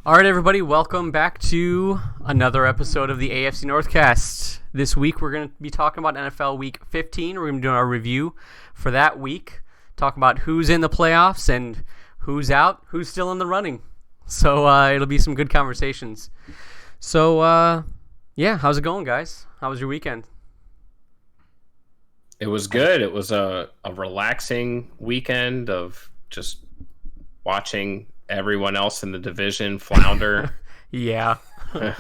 All right, everybody, welcome back to another episode of the AFC Northcast. This week, we're going to be talking about NFL Week 15. We're going to be doing our review for that week, talk about who's in the playoffs and who's out, who's still in the running. So it'll be some good conversations. So, yeah, how's it going, guys? How was your weekend? It was good. It was a relaxing weekend of just watching everyone else in the division flounder. Yeah. I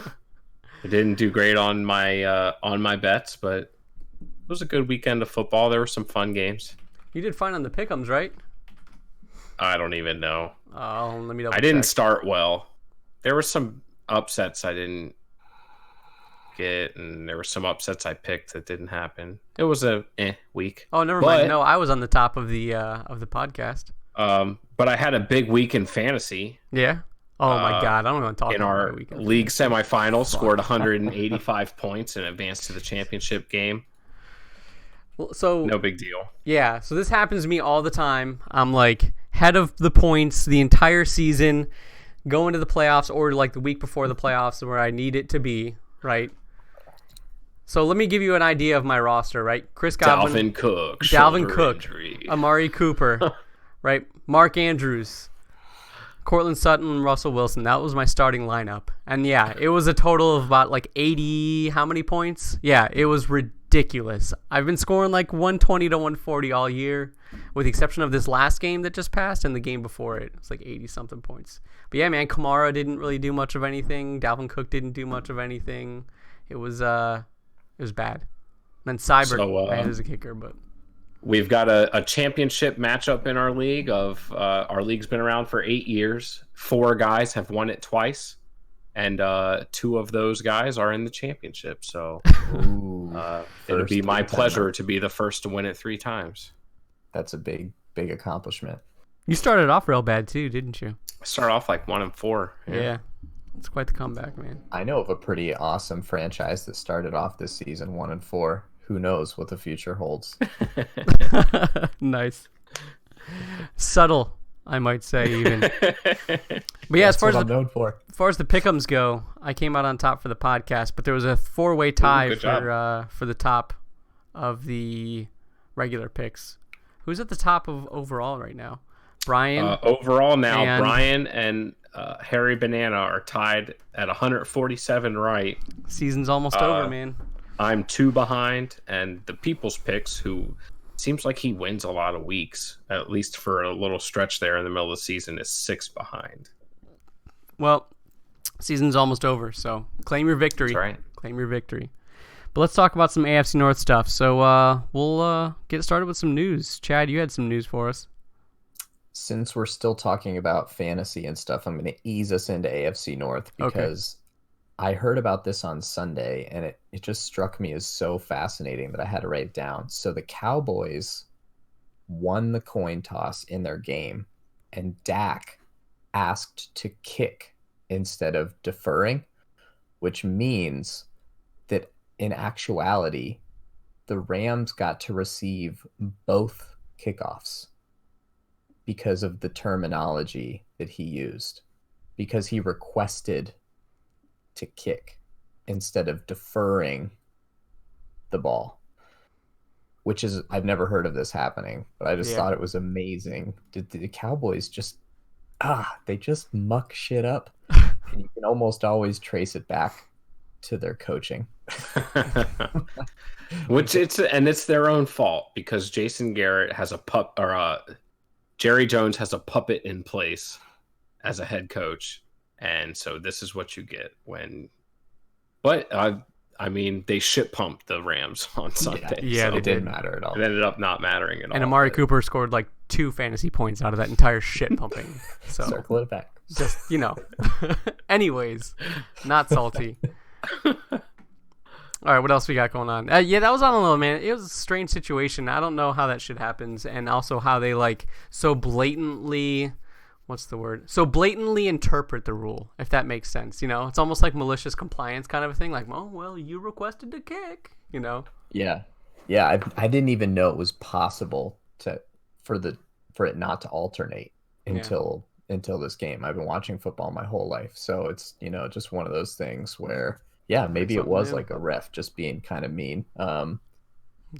didn't do great on my bets, but it was a good weekend of football. There were some fun games. You did fine on the pick'ems, right? I don't even know. Let me double I didn't check. start well. There were some upsets I didn't get, and there were some upsets I picked that didn't happen. It was a week. Oh, never mind. No, I was on the top of the podcast. But I had a big week in fantasy. Yeah. Oh my God, I don't want to talk in about our my weekend. league semifinals, scored 185 points and advanced to the championship game. Well, so No big deal. yeah, so this happens to me all the time. I'm like head of the points the entire season, going to the playoffs or like the week before the playoffs where I need it to be, right? So let me give you an idea of my roster, right? Chris Godwin, Dalvin Cook, Dalvin shoulder Cook, injury. Amari Cooper, right? Mark Andrews, Cortland Sutton, and Russell Wilson. That was my starting lineup. And yeah, it was a total of about like 80, how many points? Yeah, it was ridiculous. I've been scoring like 120 to 140 all year, with the exception of this last game that just passed and the game before it. It's like 80-something points. But yeah, man, Kamara didn't really do much of anything. Dalvin Cook didn't do much of anything. It was bad. And then Cyber, I had as a kicker, but... We've got a championship matchup in our league. Our league's been around for 8 years. 4 guys have won it twice, and 2 of those guys are in the championship. So it'll be my pleasure to be the first to win it 3 times. That's a big accomplishment. You started off real bad too, didn't you? I start off like 1-4. Yeah. It's quite the comeback, man. I know of a pretty awesome franchise that started off this season 1-4. Who knows what the future holds? Nice. Subtle, I might say, even. But yeah, That's what I'm known for. As far as the pick'ems go, I came out on top for the podcast, but there was a 4-way tie for the top of the regular picks. Who's at the top of overall right now? Brian. Overall now, Brian and Harry Banana are tied at 147 right. Season's almost over, man. I'm 2 behind, and the People's Picks, who seems like he wins a lot of weeks, at least for a little stretch there in the middle of the season, is 6 behind. Well, season's almost over, so claim your victory. That's right. Claim your victory. But let's talk about some AFC North stuff. So we'll get started with some news. Chad, you had some news for us. Since we're still talking about fantasy and stuff, I'm going to ease us into AFC North because I heard about this on Sunday, and it just struck me as so fascinating that I had to write it down. So the Cowboys won the coin toss in their game, and Dak asked to kick instead of deferring, which means that in actuality, the Rams got to receive both kickoffs because of the terminology that he used, because he requested to kick instead of deferring the ball, which is, I've never heard of this happening, but I just thought it was amazing. Did the Cowboys just they just muck shit up, and you can almost always trace it back to their coaching. Which it's their own fault, because Jason Garrett has Jerry Jones has a puppet in place as a head coach. And so this is what you get when... But, I mean, they shit pumped the Rams on Sunday. Yeah, so it didn't matter at all. It ended up not mattering at all. And Amari Cooper scored like 2 fantasy points out of that entire shit pumping. So circle it back. Just, Anyways, not salty. All right, what else we got going on? Yeah, that was, I don't know, man. It was a strange situation. I don't know how that shit happens, and also how they so blatantly... What's the word? So blatantly interpret the rule, if that makes sense. It's almost like malicious compliance kind of a thing. Like, oh, well, you requested to kick, Yeah. I didn't even know it was possible for it not to alternate until until this game. I've been watching football my whole life. So it's, just one of those things where, yeah, maybe it something was new. like a ref just being kind of mean.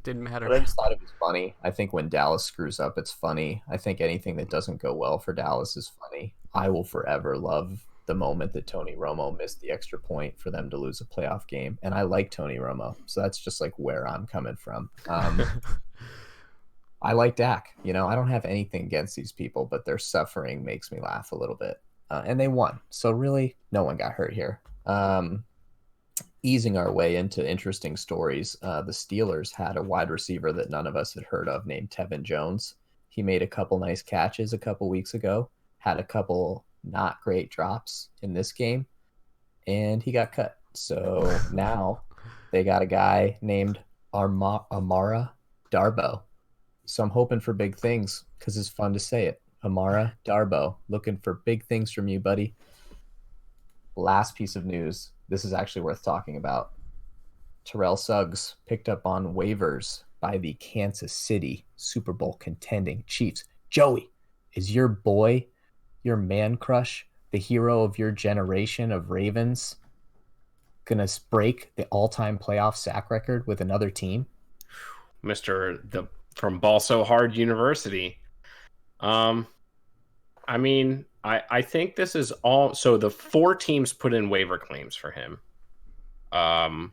Didn't matter. But I just thought it was funny. I think when Dallas screws up, it's funny. I think anything that doesn't go well for Dallas is funny. I will forever love the moment that Tony Romo missed the extra point for them to lose a playoff game. And I like Tony Romo. So that's just like where I'm coming from. I like Dak. I don't have anything against these people, but their suffering makes me laugh a little bit. And they won. So really, no one got hurt here. Easing our way into interesting stories, the Steelers had a wide receiver that none of us had heard of named Tevin Jones. He made a couple nice catches a couple weeks ago, had a couple not great drops in this game, and he got cut. So now they got a guy named Amara Darboh. So I'm hoping for big things because it's fun to say it. Amara Darboh, looking for big things from you, buddy. Last piece of news. This is actually worth talking about. Terrell Suggs picked up on waivers by the Kansas City Super Bowl contending Chiefs. Joey, is your boy, your man crush, the hero of your generation of Ravens, gonna break the all-time playoff sack record with another team? From Ball So Hard University. I think this is all. So the 4 teams put in waiver claims for him. The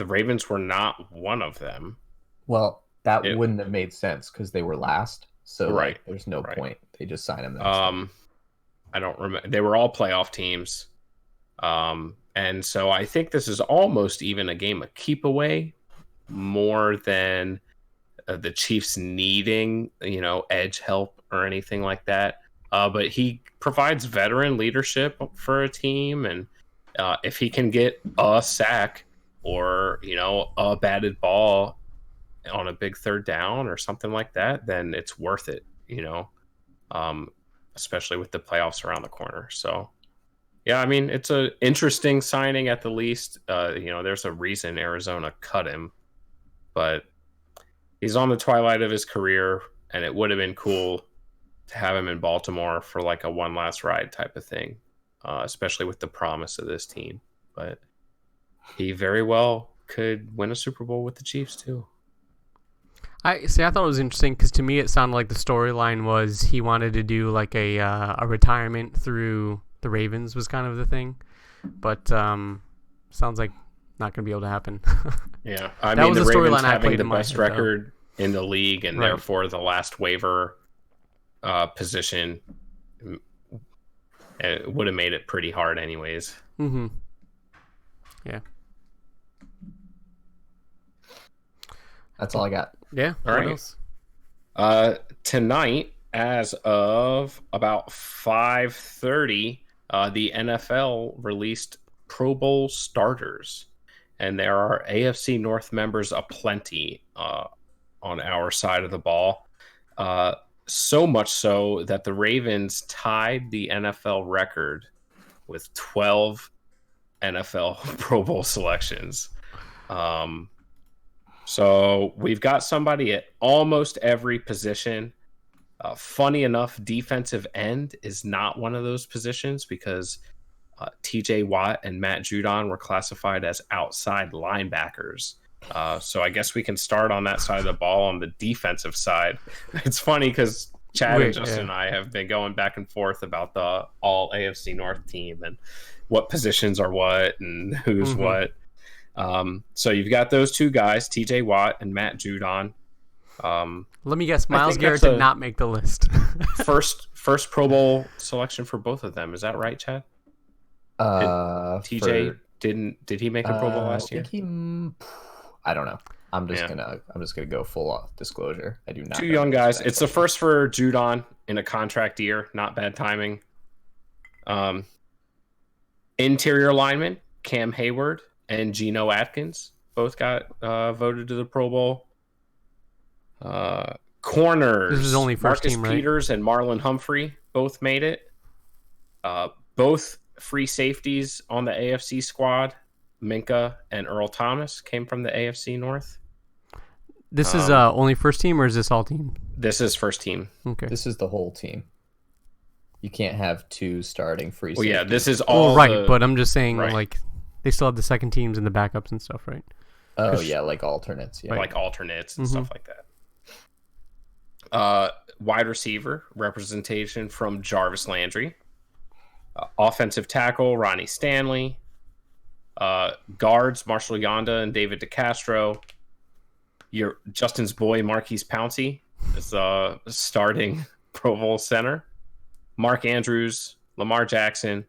Ravens were not one of them. Well, that wouldn't have made sense because they were last. So right, there's no point. They just signed him. I don't remember. They were all playoff teams. And so I think this is almost even a game of keep away more than the Chiefs needing, edge help or anything like that. But he provides veteran leadership for a team. And if he can get a sack or, a batted ball on a big third down or something like that, then it's worth it, especially with the playoffs around the corner. So, yeah, it's an interesting signing at the least. There's a reason Arizona cut him, but he's on the twilight of his career, and it would have been cool to have him in Baltimore for like a one last ride type of thing, especially with the promise of this team. But he very well could win a Super Bowl with the Chiefs too. I thought it was interesting because to me it sounded like the storyline was he wanted to do like a retirement through the Ravens was kind of the thing, but sounds like not going to be able to happen. Yeah, that was the the Ravens storyline I having played the in my best head, record in the league, and Right. therefore the last waiver position, it would have made it pretty hard anyways. Mm-hmm. Yeah. That's all I got. Yeah. All What right. else? Tonight, as of about 5:30, the NFL released Pro Bowl starters, and there are AFC North members aplenty on our side of the ball. So much so that the Ravens tied the NFL record with 12 NFL Pro Bowl selections. So we've got somebody at almost every position. Funny enough, defensive end is not one of those positions because TJ Watt and Matt Judon were classified as outside linebackers. So I guess we can start on that side of the ball on the defensive side. It's funny because Chad and Justin and I have been going back and forth about the all AFC North team and what positions are what and who's what. So you've got those two guys, TJ Watt and Matt Judon. Let me guess, Myles Garrett did not make the list. first Pro Bowl selection for both of them. Is that right, Chad? TJ did he make a Pro Bowl last year? I don't know. I'm just gonna go full disclosure. I do not. Two young guys. It's the first for Judon in a contract year. Not bad timing. Interior lineman Cam Hayward and Geno Atkins both got voted to the Pro Bowl. Corners. This is only first Marcus team, right? Peters and Marlon Humphrey both made it. Both free safeties on the AFC squad, Minka and Earl Thomas, came from the AFC North. This is only first team, or is this all team? This is first team. Okay. This is the whole team. You can't have two starting free Well, safeties. yeah, this is all Well, right, the- but I'm just saying, right. like, they still have the second teams and the backups and stuff, right? Oh yeah, like alternates. Yeah. like alternates and Mhm. stuff like that. Wide receiver representation from Jarvis Landry. Offensive tackle Ronnie Stanley. Guards Marshall Yonda and David DeCastro. Your Justin's boy Marquise Pouncey is starting Pro Bowl center. Mark Andrews, Lamar Jackson,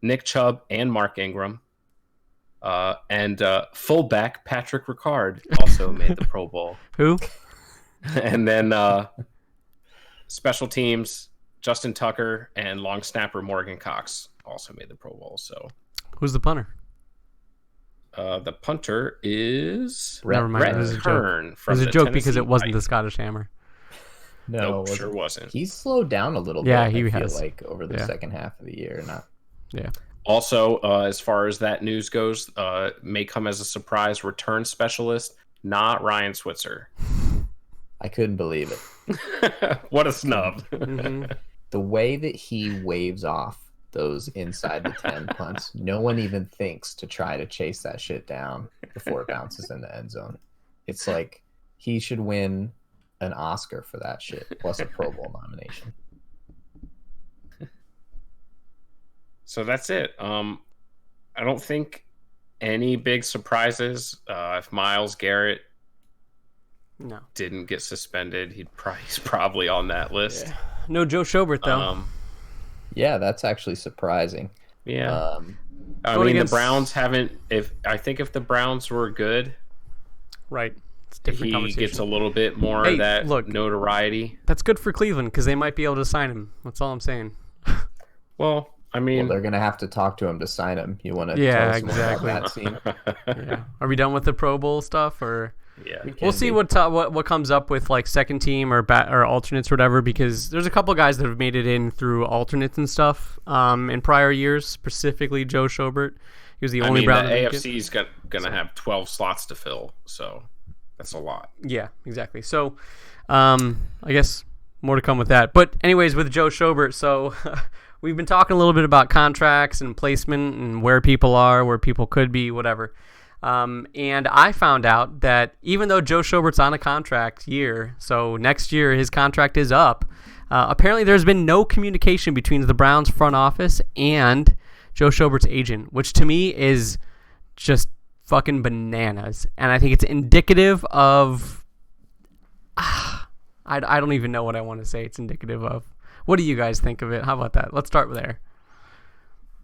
Nick Chubb, and Mark Ingram. And fullback Patrick Ricard also made the Pro Bowl. Who? And then special teams, Justin Tucker and long snapper Morgan Cox also made the Pro Bowl. So Who's the punter? the punter is Never mind. Brett It was a joke. Kern It from was a the joke because Tennessee it wasn't the Titans. Scottish Hammer. No, Nope, it sure wasn't. wasn't. He's slowed down a little Yeah, bit. he I feel has. like over the Yeah. second half of the year. Not Yeah. Also, as far as that news goes, may come as a surprise. Return specialist, not Ryan Switzer. I couldn't believe it. What a snub! Mhm. The way that he waves off those inside the 10 punts, no one even thinks to try to chase that shit down before it bounces in the end zone. It's like he should win an Oscar for that shit, plus a Pro Bowl nomination. So that's it. I don't think any big surprises. If Myles Garrett No. didn't get suspended, he's probably on that list. Yeah. No Joe Schobert, though. Yeah, that's actually surprising. Yeah. I Going mean, against- the Browns haven't. If the Browns were good, Right. It's a different he conversation. gets a little bit more Hey, of that look. notoriety. That's good for Cleveland because they might be able to sign him. That's all I'm saying. Well, I Well, mean, they're gonna have to talk to him to sign him. You want to Yeah, tell us more exactly. about that scene? Yeah. Are we done with the Pro Bowl stuff, or yeah. We we'll can see be. what comes up with like second team or or alternates or whatever? Because there's a couple guys that have made it in through alternates and stuff in prior years. Specifically, Joe Schobert. He was the I only mean, the Brown. to make it. AFC's gonna have 12 slots to fill, so that's a lot. Yeah, exactly. So, I guess more to come with that. But anyways, with Joe Schobert, so we've been talking a little bit about contracts and placement and where people are, where people could be, whatever. And I found out that even though Joe Schobert's on a contract year, so next year his contract is up, apparently there's been no communication between the Browns front office and Joe Schobert's agent, which to me is just fucking bananas. And I think it's indicative of I don't even know what I want to say it's indicative of. What do you guys think of it? How about that? Let's start there.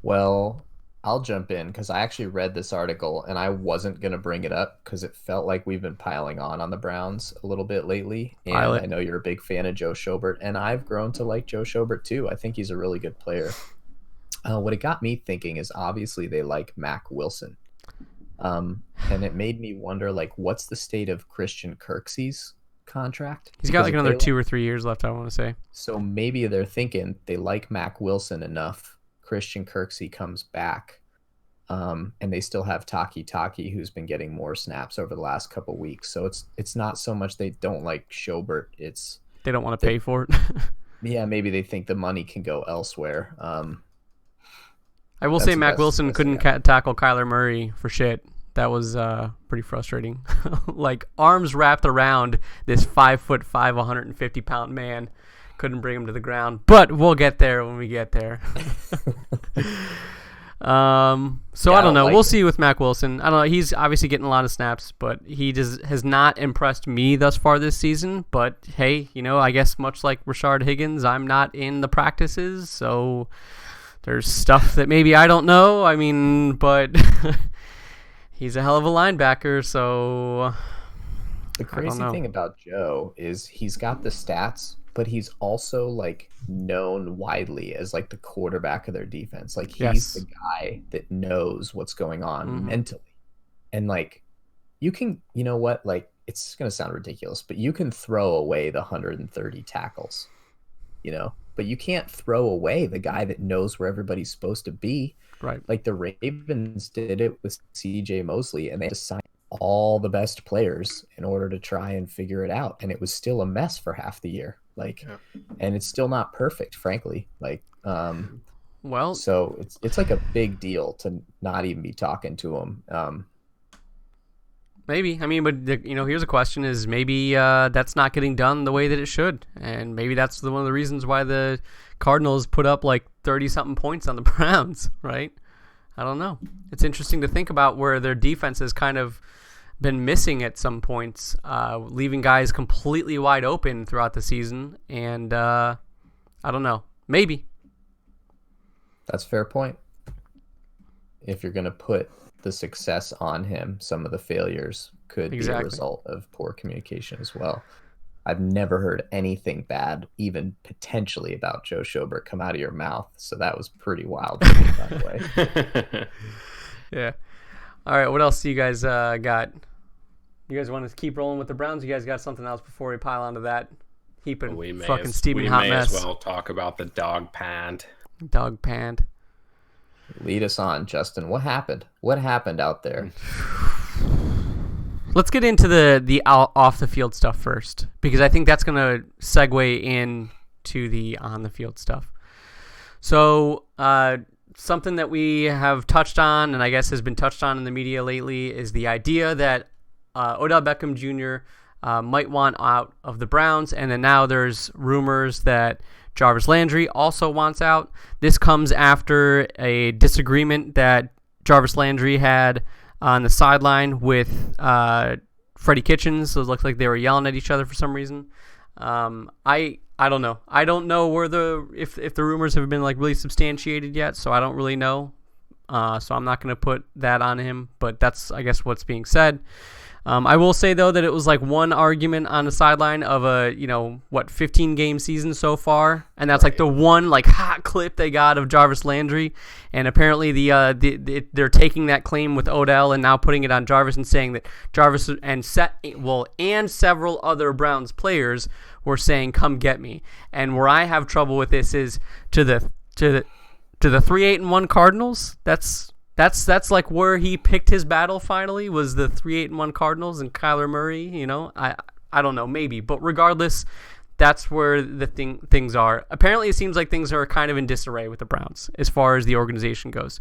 Well, I'll jump in because I actually read this article and I wasn't going to bring it up because it felt like we've been piling on the Browns a little bit lately. And Pile it. I know you're a big fan of Joe Schobert, and I've grown to like Joe Schobert too. I think he's a really good player. What it got me thinking is obviously they like Mac Wilson. And it made me wonder, like, what's the state of Christian Kirksey's contract? He's got Because like if another they 2 or 3 years left, I want to say. So maybe they're thinking they like Mac Wilson enough. Christian Kirksey comes back, and they still have Taki, who's been getting more snaps over the last couple weeks. So it's not so much they don't like Schobert. It's They don't want to pay for it. yeah, maybe they think the money can go elsewhere. I will That's say the Mac best- Wilson best couldn't thing tackle Kyler Murray for shit. That was pretty frustrating. Like arms wrapped around this 5'5", 150-pound man. Couldn't bring him to the ground. But we'll get there when we get there. So Yeah, I I don't know. don't like We'll it. see with Mac Wilson. I don't know. He's obviously getting a lot of snaps, but he just has not impressed me thus far this season. But hey, I guess much like Rashard Higgins, I'm not in the practices, so there's stuff that maybe I don't know. I mean, but he's a hell of a linebacker, so The crazy know. thing about Joe is he's got the stats, but he's also like known widely as like the quarterback of their defense. Like he's Yes. the guy that knows what's going on Mhm. mentally. And like you can, you know what, like it's going to sound ridiculous, but you can throw away the 130 tackles, but you can't throw away the guy that knows where everybody's supposed to be. right. Like the Ravens did it with CJ Mosley, and they had to sign all the best players in order to try and figure it out. And it was still a mess for half the year. Like, Yeah. and it's still not perfect, frankly. Like Well, So it's like a big deal to not even be talking to him. maybe. I mean, but here's a question: is maybe that's not getting done the way that it should, and maybe that's one of the reasons why the Cardinals put up like 30-something points on the Browns, right? I don't know. It's interesting to think about where their defense has kind of been missing at some points, leaving guys completely wide open throughout the season, and I don't know. Maybe. That's a fair point. If you're going to put the success on him, some of the failures could be a result of poor communication as well. I've never heard anything bad, even potentially about Joe Schobert, come out of your mouth. So that was pretty wild to me, by the way. Yeah. All right. What else do you guys got? You guys want to keep rolling with the Browns? You guys got something else before we pile onto that heaping fucking steaming hot mess? We may as well talk about the dog pand. Dog pand. Lead us on, Justin. What happened? What happened out there? Let's get into the off the field stuff first, because I think that's going to segue into the on the field stuff. So something that we have touched on, and I guess has been touched on in the media lately, is the idea that Odell Beckham Jr. Might want out of the Browns, and then now there's rumors that Jarvis Landry also wants out. This comes after a disagreement that Jarvis Landry had on the sideline with Freddie Kitchens. So it looked like they were yelling at each other for some reason. I don't know. I don't know where if the rumors have been like really substantiated yet, so I don't really know. So I'm not going to put that on him, but that's, I guess, what's being said. I will say, though, that it was like one argument on the sideline of a, 15-game season so far. And that's like the one like hot clip they got of Jarvis Landry. And apparently they're taking that claim with Odell and now putting it on Jarvis and saying that Jarvis and several other Browns players were saying, "Come get me." And where I have trouble with this is to the 3-8-1 Cardinals. That's like where he picked his battle finally, was the 3-8-1 Cardinals and Kyler Murray. I don't know, maybe, but regardless, that's where the things are. Apparently, it seems like things are kind of in disarray with the Browns as far as the organization goes.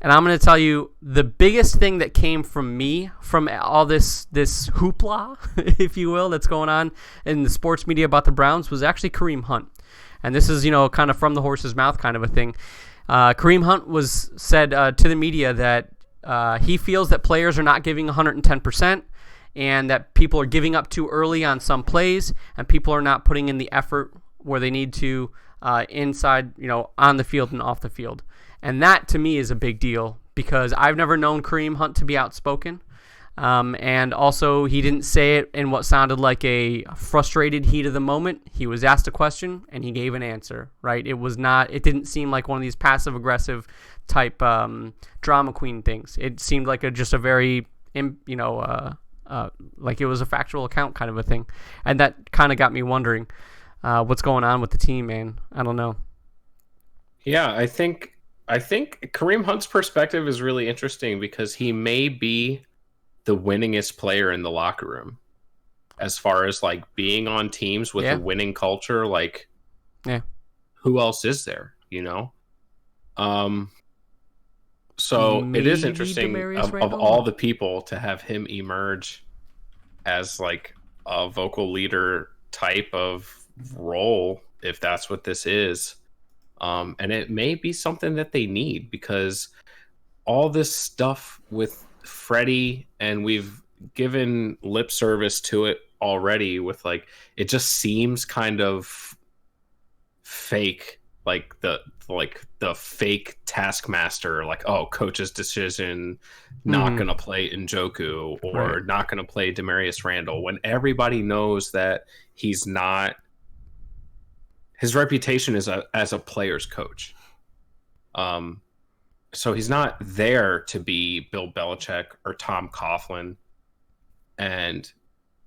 And I'm going to tell you the biggest thing that came from me from all this hoopla, if you will, that's going on in the sports media about the Browns was actually Kareem Hunt. And this is, kind of from the horse's mouth kind of a thing. Kareem Hunt said to the media that he feels that players are not giving 110% and that people are giving up too early on some plays and people are not putting in the effort where they need to inside, on the field and off the field. And that to me is a big deal because I've never known Kareem Hunt to be outspoken. And also he didn't say it in what sounded like a frustrated heat of the moment. He was asked a question and he gave an answer, right? It didn't seem like one of these passive aggressive type, drama queen things. It seemed like just a very, like it was a factual account kind of a thing. And that kind of got me wondering, what's going on with the team, man. I don't know. Yeah, I think Kareem Hunt's perspective is really interesting because he may be the winningest player in the locker room as far as like being on teams with a winning culture. Like, who else is there, So maybe it is interesting of all the people to have him emerge as like a vocal leader type of role, if that's what this is. And it may be something that they need because all this stuff with Freddie, and we've given lip service to it already with like, it just seems kind of fake, like the fake taskmaster, like, oh, coach's decision, not going to play Njoku or not going to play Demarius Randall, when everybody knows that he's not. His reputation is as a player's coach. So he's not there to be Bill Belichick or Tom Coughlin. And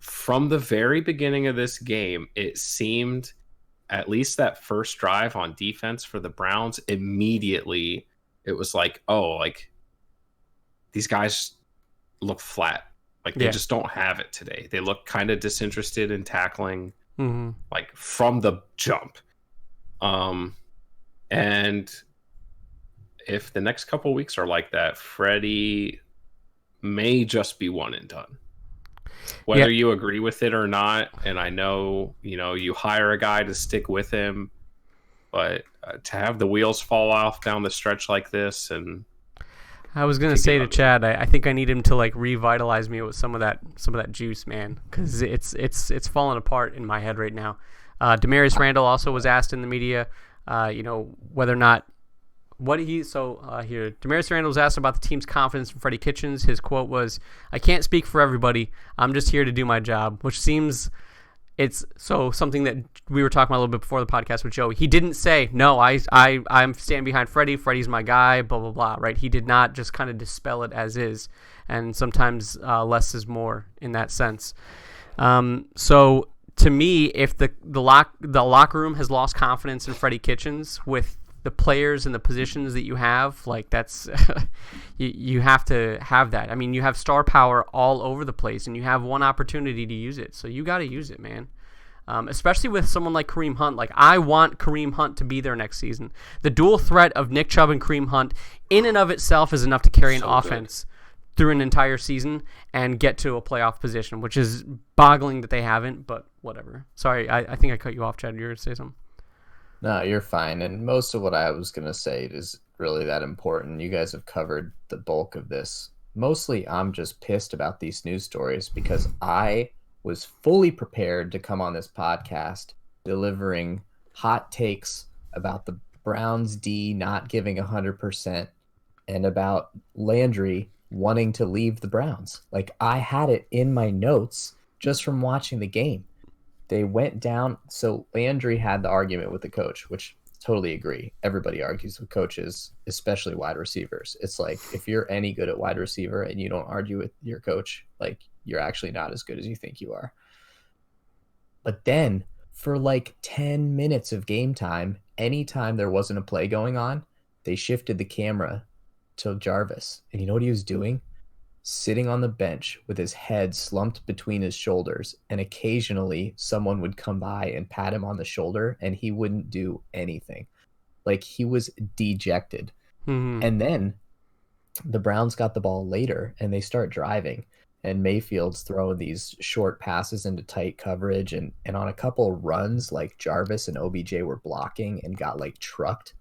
from the very beginning of this game, it seemed, at least that first drive on defense for the Browns, immediately it was like, oh, like these guys look flat. Like they just don't have it today. They look kind of disinterested in tackling, like from the jump. And if the next couple weeks are like that, Freddie may just be one and done. Whether you agree with it or not, and I know, you hire a guy to stick with him, but to have the wheels fall off down the stretch like this, and I was gonna say to Chad, I think I need him to like revitalize me with some of that juice, man, because it's falling apart in my head right now. Demarius Randall also was asked in the media, whether or not here. Demarius Randall was asked about the team's confidence in Freddie Kitchens. His quote was, "I can't speak for everybody. I'm just here to do my job," which seems it's something that we were talking about a little bit before the podcast with Joe. He didn't say, "No, I'm standing behind Freddie. Freddie's my guy." Blah blah blah. Right? He did not just kind of dispel it as is, and sometimes less is more in that sense. So to me, if the locker room has lost confidence in Freddie Kitchens with the players and the positions that you have, like that's you have to have that. I mean, you have star power all over the place, and you have one opportunity to use it, so you got to use it, man. Especially with someone like Kareem Hunt. Like, I want Kareem Hunt to be there next season. The dual threat of Nick Chubb and Kareem Hunt in and of itself is enough to carry an offense through an entire season and get to a playoff position, which is boggling that they haven't, but whatever. Sorry, I think I cut you off, Chad. You were going to say something? No, you're fine. And most of what I was going to say is really that important. You guys have covered the bulk of this. Mostly, I'm just pissed about these news stories because I was fully prepared to come on this podcast delivering hot takes about the Browns D not giving 100% and about Landry wanting to leave the Browns. Like, I had it in my notes just from watching the game. They went down. So Landry had the argument with the coach, which totally agree. Everybody argues with coaches, especially wide receivers. It's like, if you're any good at wide receiver and you don't argue with your coach, like, you're actually not as good as you think you are. But then for like 10 minutes of game time, anytime there wasn't a play going on, they shifted the camera to Jarvis. And you know what he was doing? Sitting on the bench with his head slumped between his shoulders, and occasionally someone would come by and pat him on the shoulder, and he wouldn't do anything. Like, he was dejected. Mm-hmm. And then the Browns got the ball later, and they start driving, and Mayfield's throwing these short passes into tight coverage, and on a couple runs, like, Jarvis and OBJ were blocking and got like trucked,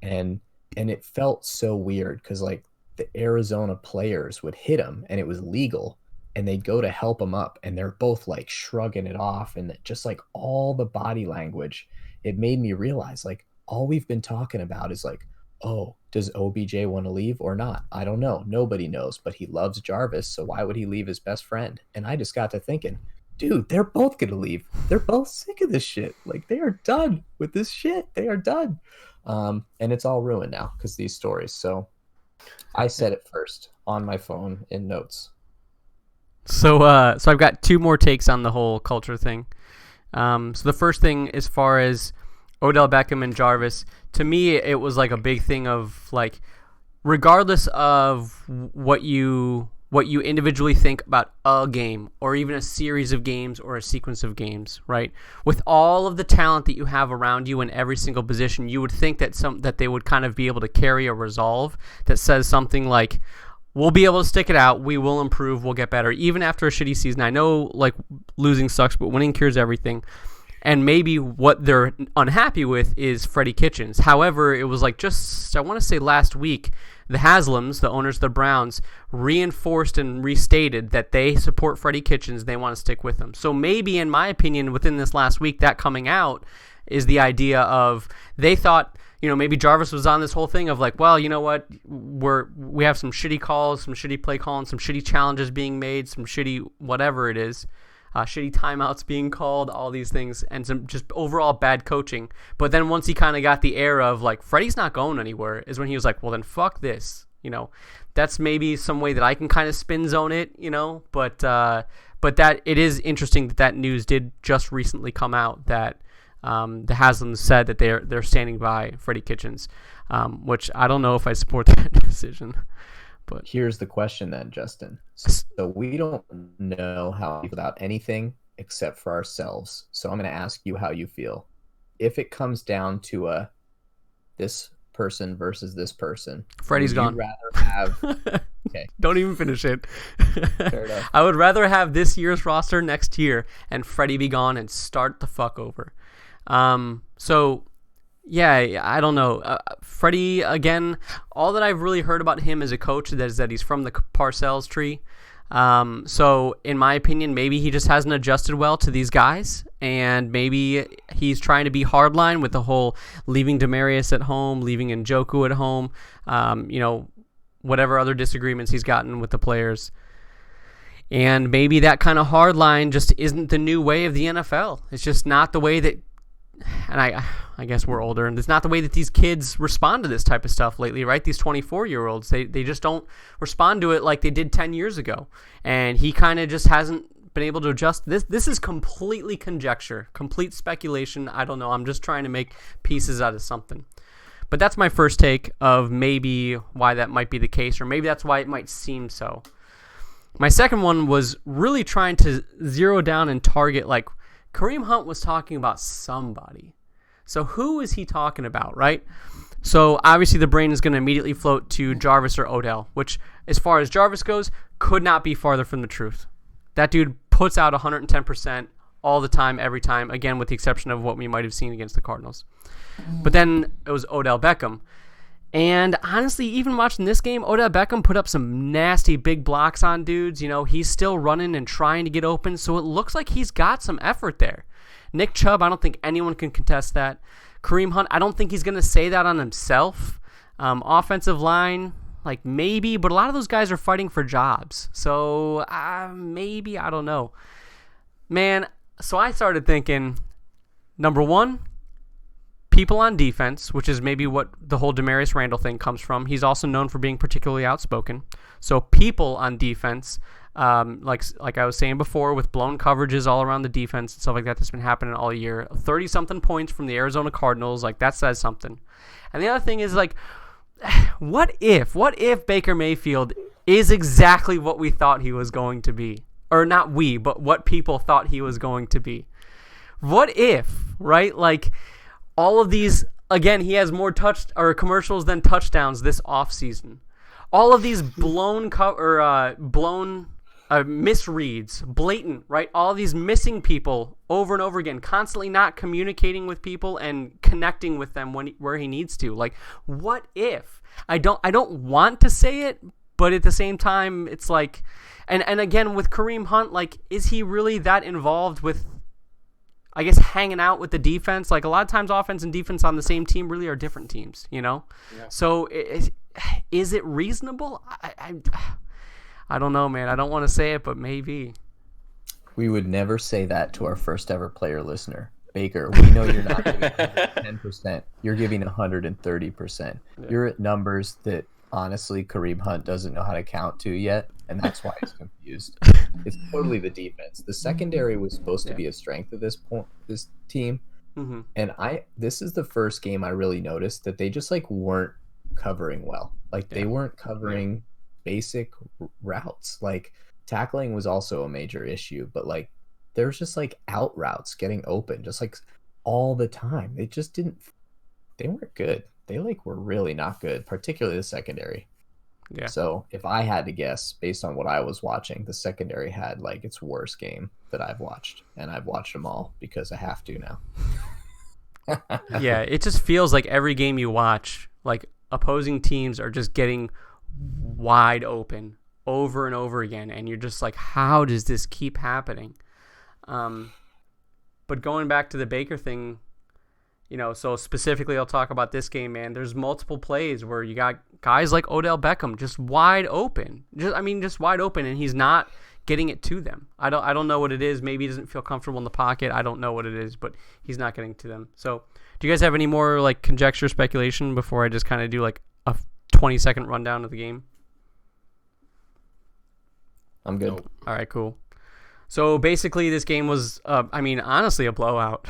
and it felt so weird because, like, the Arizona players would hit him and it was legal, and they'd go to help him up and they're both like shrugging it off, and just like all the body language, it made me realize, like, all we've been talking about is like, oh, does OBJ want to leave or not? I don't know. Nobody knows, but he loves Jarvis, so why would he leave his best friend? And I just got to thinking, dude, they're both going to leave. They're both sick of this shit. Like, they are done with this shit. They are done. And it's all ruined now because these stories. So I said it first on my phone in notes. So I've got two more takes on the whole culture thing. So the first thing, as far as Odell Beckham and Jarvis, to me, it was like a big thing of, like, regardless of what you individually think about a game or even a series of games or a sequence of games, right? With all of the talent that you have around you in every single position, you would think that they would kind of be able to carry a resolve that says something like, we'll be able to stick it out, we will improve, we'll get better, even after a shitty season. I know, like, losing sucks, but winning cures everything. And maybe what they're unhappy with is Freddie Kitchens. However, it was like just, I want to say last week, the Haslams, the owners of the Browns, reinforced and restated that they support Freddie Kitchens. They want to stick with him. So maybe, in my opinion, within this last week, that coming out is the idea of, they thought, maybe Jarvis was on this whole thing of like, well, you know what, we have some shitty calls, some shitty play calling, some shitty challenges being made, some shitty whatever it is. Shitty timeouts being called, all these things, and some just overall bad coaching. But then once he kind of got the air of like, Freddie's not going anywhere, is when he was like, well, then fuck this. That's maybe some way that I can kind of spin zone it, but that it is interesting that news did just recently come out that the Haslams said that they're standing by Freddie Kitchens, which I don't know if I support that decision. But here's the question then, Justin. So we don't know how about anything except for ourselves. So I'm going to ask you how you feel. If it comes down to this person versus this person. Freddie's Would you gone. rather have okay, Don't even finish it. fair enough. I would rather have this year's roster next year and Freddie be gone and start the fuck over. So, yeah, I don't know. Freddie, again, all that I've really heard about him as a coach is that he's from the Parcells tree. So, in my opinion, maybe he just hasn't adjusted well to these guys, and maybe he's trying to be hardline with the whole leaving Demaryius at home, leaving Njoku at home, whatever other disagreements he's gotten with the players. And maybe that kind of hard line just isn't the new way of the NFL. It's just not the way that, and I guess we're older, and it's not the way that these kids respond to this type of stuff lately, right? These 24-year-olds, they just don't respond to it like they did 10 years ago. And he kind of just hasn't been able to adjust. This is completely conjecture, complete speculation. I don't know. I'm just trying to make pieces out of something. But that's my first take of maybe why that might be the case, or maybe that's why it might seem so. My second one was really trying to zero down and target, like, Kareem Hunt was talking about somebody. So who is he talking about, right? So obviously the brain is going to immediately float to Jarvis or Odell, which, as far as Jarvis goes, could not be farther from the truth. That dude puts out 110% all the time, every time, again, with the exception of what we might have seen against the Cardinals. But then it was Odell Beckham. And honestly, even watching this game, Odell Beckham put up some nasty big blocks on dudes. He's still running and trying to get open, so it looks like he's got some effort there. Nick Chubb, I don't think anyone can contest that. Kareem Hunt, I don't think he's going to say that on himself. Offensive line, like maybe, but a lot of those guys are fighting for jobs. So maybe, I don't know. Man, so I started thinking, number one, people on defense, which is maybe what the whole Damarius Randall thing comes from. He's also known for being particularly outspoken. So people on defense, like I was saying before, with blown coverages all around the defense and stuff like that's been happening all year. 30-something points from the Arizona Cardinals, like that says something. And the other thing is, like, what if Baker Mayfield is exactly what we thought he was going to be? Or not we, but what people thought he was going to be. What if, right? Like, all of these, again, he has more commercials than touchdowns this offseason. All of these blown misreads, blatant, right? All of these missing people over and over again, constantly not communicating with people and connecting with them where he needs to. Like, what if? I don't want to say it, but at the same time, it's like, and again, with Kareem Hunt, like, is he really that involved with, I guess, hanging out with the defense? Like, a lot of times offense and defense on the same team really are different teams, Yeah. So is it reasonable? I don't know, man. I don't want to say it, but maybe. We would never say that to our first ever player listener. Baker, we know you're not giving 110%. You're giving 130%. Yeah. You're at numbers that, honestly, Kareem Hunt doesn't know how to count to yet, and that's why he's confused. It's totally the defense. The secondary was supposed to be a strength of this team, and this is the first game I really noticed that they just like weren't covering well. Like they weren't covering basic routes. Like tackling was also a major issue, but like there's just like out routes getting open just like all the time. They weren't good. They like were really not good, particularly the secondary. Yeah. So if I had to guess, based on what I was watching, the secondary had like its worst game that I've watched, and I've watched them all because I have to now. Yeah, it just feels like every game you watch, like opposing teams are just getting wide open over and over again, and you're just like, how does this keep happening? But going back to the Baker thing, so specifically I'll talk about this game, man. There's multiple plays where you got guys like Odell Beckham just wide open. Just wide open, and he's not getting it to them. I don't know what it is. Maybe he doesn't feel comfortable in the pocket. I don't know what it is, but he's not getting to them. So do you guys have any more like conjecture, speculation before I just kind of do like a 20-second rundown of the game? I'm good. All right, cool. So basically this game was, honestly a blowout,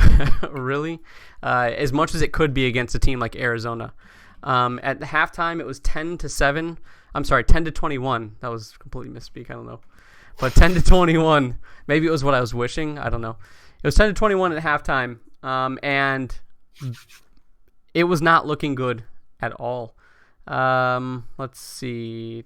really, as much as it could be against a team like Arizona. At halftime, it was 10-7. I'm sorry, 10-21. That was completely misspeak. I don't know. But 10-21. Maybe it was what I was wishing. I don't know. It was 10-21 at halftime. And it was not looking good at all. Let's see.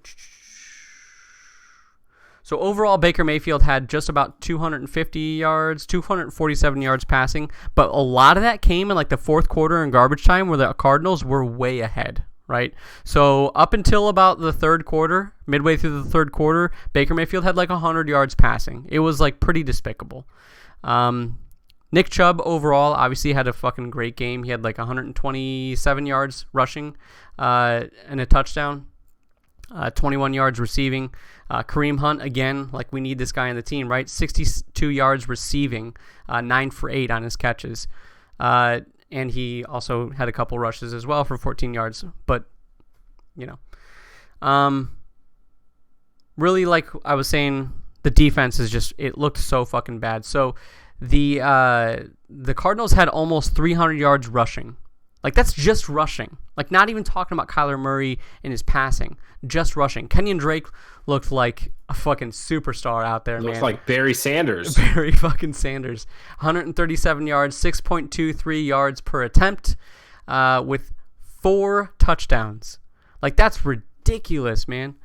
So overall, Baker Mayfield had just about 250 yards, 247 yards passing, but a lot of that came in like the fourth quarter in garbage time where the Cardinals were way ahead, right? So up until about the third quarter, midway through the third quarter, Baker Mayfield had like 100 yards passing. It was like pretty despicable. Nick Chubb overall obviously had a fucking great game. He had like 127 yards rushing and a touchdown, 21 yards receiving. Kareem Hunt, again, like we need this guy on the team, right? 62 yards receiving, 9 for 8 on his catches. And he also had a couple rushes as well for 14 yards. But, really, like I was saying, the defense is just, it looked so fucking bad. So the Cardinals had almost 300 yards rushing. Like, that's just rushing. Like, not even talking about Kyler Murray and his passing. Just rushing. Kenyon Drake looked like a fucking superstar out there, man. Looks like Barry Sanders. Barry fucking Sanders. 137 yards, 6.23 yards per attempt, with 4 touchdowns. Like, that's ridiculous, man.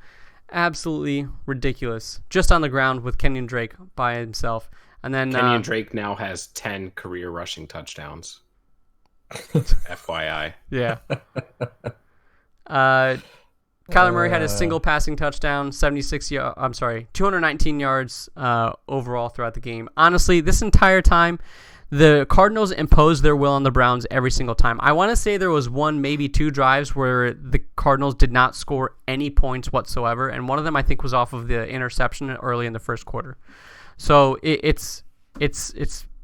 Absolutely ridiculous. Just on the ground with Kenyon Drake by himself. And then Kenyon Drake now has 10 career rushing touchdowns. FYI. Yeah. Kyler Murray had a single passing touchdown, 219 yards overall throughout the game. Honestly, this entire time, the Cardinals imposed their will on the Browns every single time. I want to say there was one, maybe 2 drives where the Cardinals did not score any points whatsoever, and one of them I think was off of the interception early in the first quarter. So it's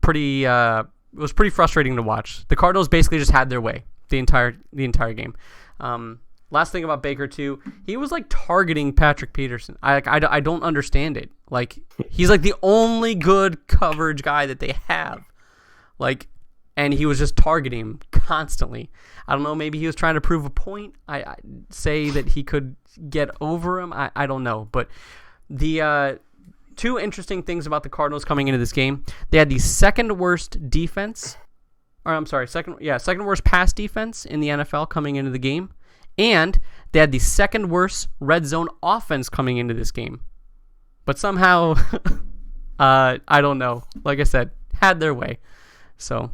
pretty. It was pretty frustrating to watch. The Cardinals basically just had their way the entire game. Last thing about Baker too, he was like targeting Patrick Peterson. I don't understand it. Like, he's like the only good coverage guy that they have. Like, and he was just targeting him constantly. I don't know. Maybe he was trying to prove a point. I say that he could get over him. I don't know. But the 2 interesting things about the Cardinals coming into this game. They had the second worst pass defense in the NFL coming into the game. And they had the second worst red zone offense coming into this game. But somehow, I don't know. Like I said, had their way. So,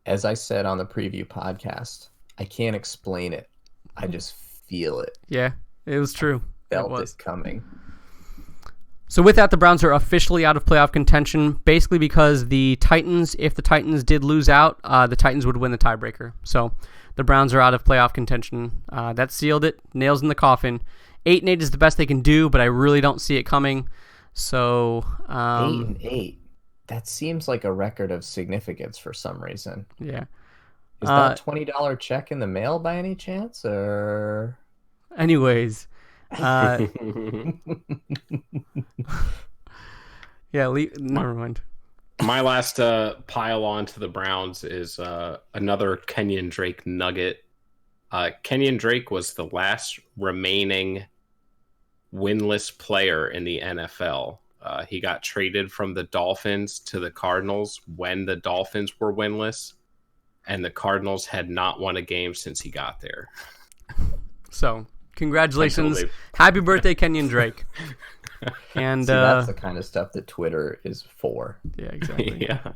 as I said on the preview podcast, I can't explain it. I just feel it. Yeah, it was true. Felt it coming. So with that, the Browns are officially out of playoff contention, basically because the Titans, if the Titans did lose out, the Titans would win the tiebreaker. So the Browns are out of playoff contention. That sealed it. Nails in the coffin. 8-8 is the best they can do, but I really don't see it coming. So 8-8. That seems like a record of significance for some reason. Yeah. Is that $20 check in the mail by any chance, or? Anyways. Never mind. My last pile on to the Browns is another Kenyon Drake nugget. Kenyon Drake was the last remaining winless player in the NFL. He got traded from the Dolphins to the Cardinals when the Dolphins were winless, and the Cardinals had not won a game since he got there. So, congratulations. Happy birthday, Kenyon Drake. And see, that's the kind of stuff that Twitter is for. Yeah, exactly. Yeah.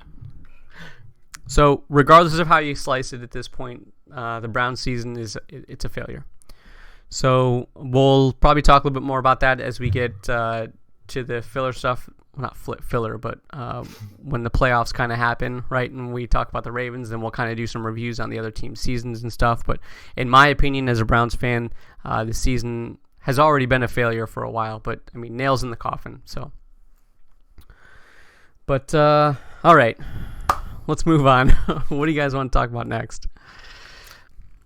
So, regardless of how you slice it at this point, the Browns season it's a failure. So, we'll probably talk a little bit more about that as we get to the filler stuff. Well, not filler, but when the playoffs kind of happen, right? And we talk about the Ravens, then we'll kind of do some reviews on the other team's seasons and stuff. But in my opinion, as a Browns fan, the season has already been a failure for a while. But, I mean, nails in the coffin. So, but, all right. Let's move on. What do you guys want to talk about next?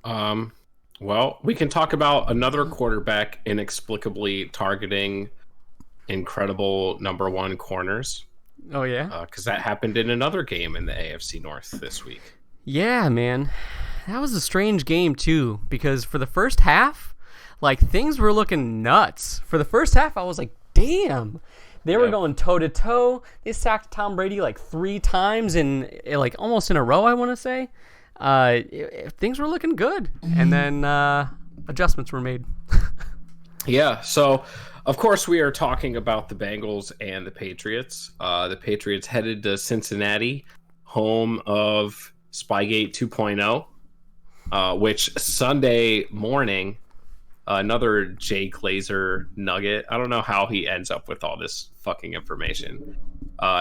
Well, we can talk about another quarterback inexplicably targeting incredible number 1 corners. Oh, yeah? Because that happened in another game in the AFC North this week. Yeah, man. That was a strange game, too, because for the first half, like, things were looking nuts. For the first half, I was like, damn. They were going toe-to-toe. They sacked Tom Brady, like, 3 times in, like, almost in a row, I want to say. things were looking good, and then adjustments were made. Yeah, so of course we are talking about the Bengals and the Patriots. The Patriots headed to Cincinnati, home of Spygate 2.0, which Sunday morning, another Jay Glazer nugget. I don't know how he ends up with all this fucking information.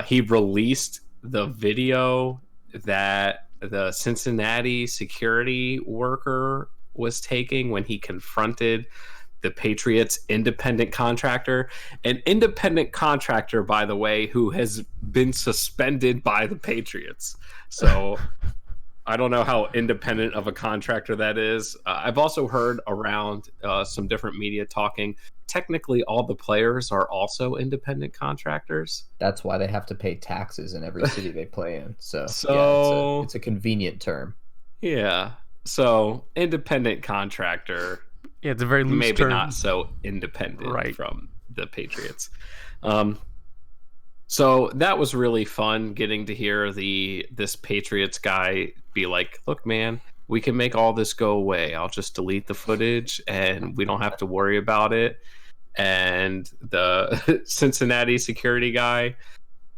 He released the video that the Cincinnati security worker was taking when he confronted the Patriots independent contractor, an independent contractor, by the way, who has been suspended by the Patriots. So I don't know how independent of a contractor that is. I've also heard around some different media talking. Technically, all the players are also independent contractors. That's why they have to pay taxes in every city they play in. So So- it's a convenient term. Yeah. So independent contractor, Yeah, it's a very loose maybe term. not so independent Right. from the Patriots. So that was really fun getting to hear this Patriots guy be like, "Look, man, we can make all this go away. I'll just delete the footage and we don't have to worry about it." And the Cincinnati security guy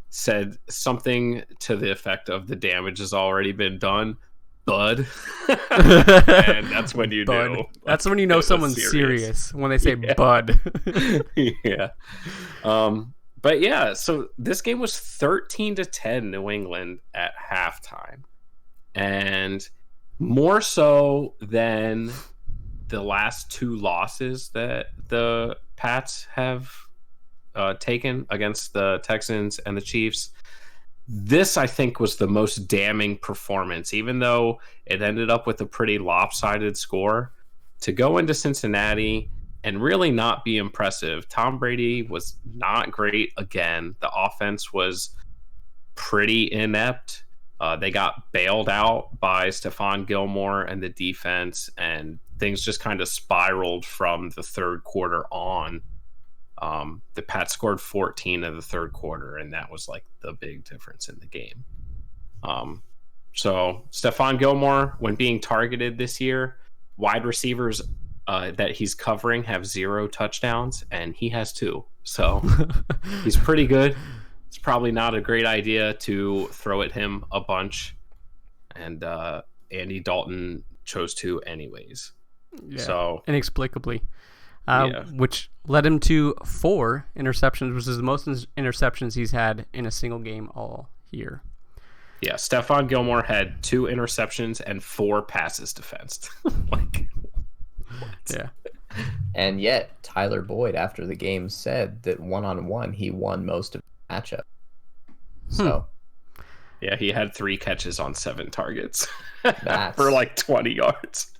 said something to the effect of, "The damage has already been done, bud." And that's when you Bud. know. That's when you know it was someone's serious when they say Yeah. bud. Yeah. But yeah, so this game was 13-10 New England at halftime. And more so than the last two losses that the Pats have taken against the Texans and the Chiefs, this I think was the most damning performance, even though it ended up with a pretty lopsided score. To go into Cincinnati and really not be impressive. Tom Brady was not great again. The offense was pretty inept. They got bailed out by Stephon Gilmore and the defense, and things just kind of spiraled from the third quarter on. The Pats scored 14 in the third quarter, and that was like the big difference in the game. So Stephon Gilmore, when being targeted this year, wide receivers that he's covering have 0 touchdowns, and he has 2. So he's pretty good. It's probably not a great idea to throw at him a bunch. And Andy Dalton chose to anyways. Yeah. So Inexplicably. Yeah. Which led him to 4 interceptions, which is the most interceptions he's had in a single game all year. yeah, Stephon Gilmore had 2 interceptions and 4 passes defensed. Like, Yeah. And yet, Tyler Boyd, after the game, said that one-on-one, he won most of the matchup. So yeah, he had 3 catches on 7 targets That's- for like 20 yards.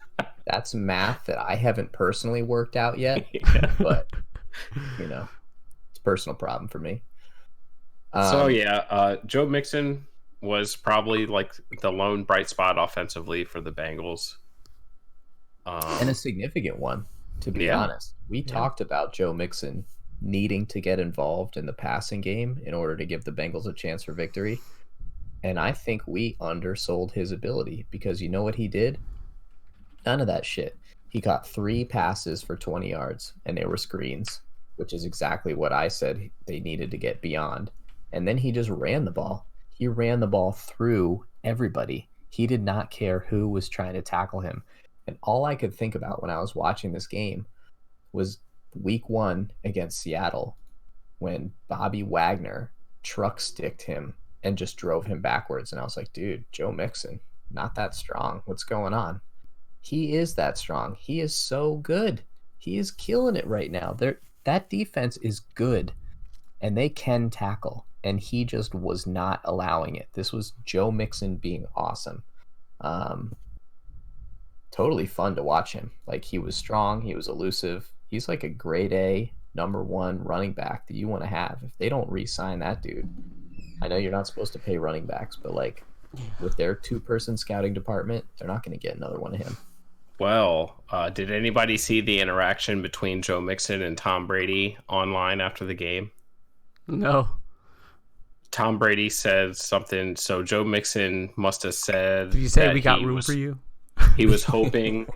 that's math that I haven't personally worked out yet, Yeah. but, you know, it's a personal problem for me. So yeah, Joe Mixon was probably like the lone bright spot offensively for the Bengals. And a significant one, to be Yeah. honest. We talked about Joe Mixon needing to get involved in the passing game in order to give the Bengals a chance for victory. And I think we undersold his ability, because you know what he did? None of that shit. He got 3 passes for 20 yards, and they were screens, which is exactly what I said they needed to get beyond. And then he just ran the ball. He ran the ball through everybody. He did not care who was trying to tackle him. And all I could think about when I was watching this game was week 1 against Seattle, when Bobby Wagner truck sticked him and just drove him backwards. And I was like, dude, Joe Mixon, not that strong. What's going on? He is that strong. He is so good. He is killing it right now. That defense is good, and they can tackle. And he just was not allowing it. This was Joe Mixon being awesome. Totally fun to watch him. Like, he was strong. He was elusive. He's like a grade A #1 running back that you want to have. If they don't re-sign that dude, I know you're not supposed to pay running backs, but like with their 2-person scouting department, they're not going to get another one of him. Well, did anybody see the interaction between Joe Mixon and Tom Brady online after the game? No. Tom Brady said something. So Joe Mixon must have said. Did you say that we got he room was- for you? He was hoping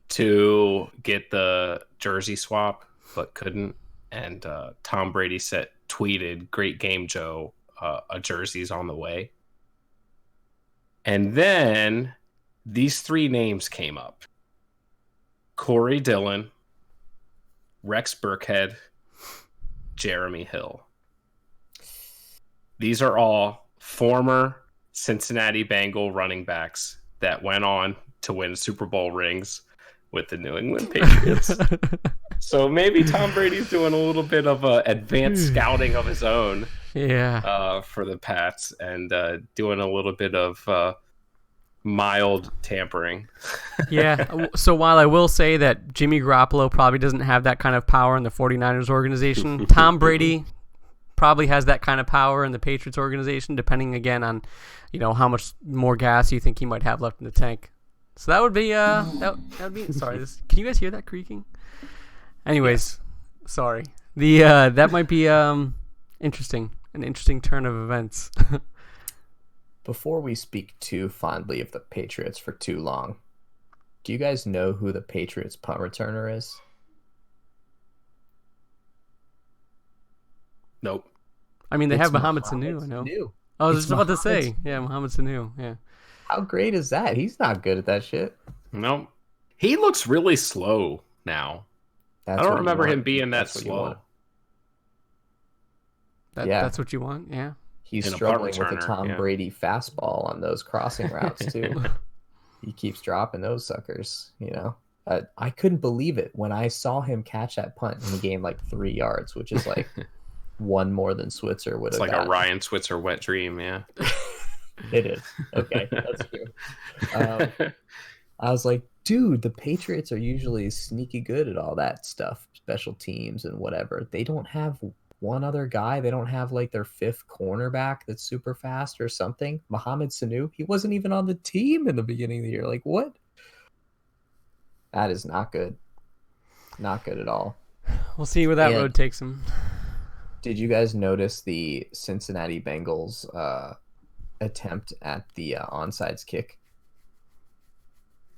to get the jersey swap, but couldn't. And Tom Brady tweeted, "Great game, Joe. A jersey's on the way." And then these three names came up: Corey Dillon, Rex Burkhead, Jeremy Hill. These are all former Cincinnati Bengal running backs that went on to win Super Bowl rings with the New England Patriots. So maybe Tom Brady's doing a little bit of advanced scouting of his own Yeah. for the Pats and doing a little bit of mild tampering. Yeah. So while I will say that Jimmy Garoppolo probably doesn't have that kind of power in the 49ers organization, Tom Brady probably has that kind of power in the Patriots organization, depending again on, how much more gas you think he might have left in the tank. So that would be that would be sorry. Can you guys hear that creaking? Anyways, sorry. That might be interesting, an interesting turn of events. Before we speak too fondly of the Patriots for too long, do you guys know who the Patriots punt returner is? Nope. I mean, they It's have Mohamed Sanu. I know. Sanu. I was It's just about to Mohamed say, yeah, Mohamed Sanu. Yeah. How great is that? He's not good at that shit. Nope. He looks really slow now. That's I don't what you remember want. him being that That's what you slow. want. Yeah. That's what you want. Yeah. He's In a punt struggling with a returner, Tom yeah. Brady fastball on those crossing routes too. He keeps dropping those suckers. I couldn't believe it when I saw him catch that punt and he gained like 3 yards, which is like one more than Switzer would It's have like gotten. a Ryan Switzer wet dream, yeah. It is. Okay, that's true. I was like, dude, the Patriots are usually sneaky good at all that stuff, special teams and whatever. They don't have one other guy. They don't have like their fifth cornerback that's super fast or something. Mohamed Sanu, he wasn't even on the team in the beginning of the year. Like, what? That is not good. Not good at all. We'll see where that And- road takes him. Did you guys notice the Cincinnati Bengals attempt at the onside kick?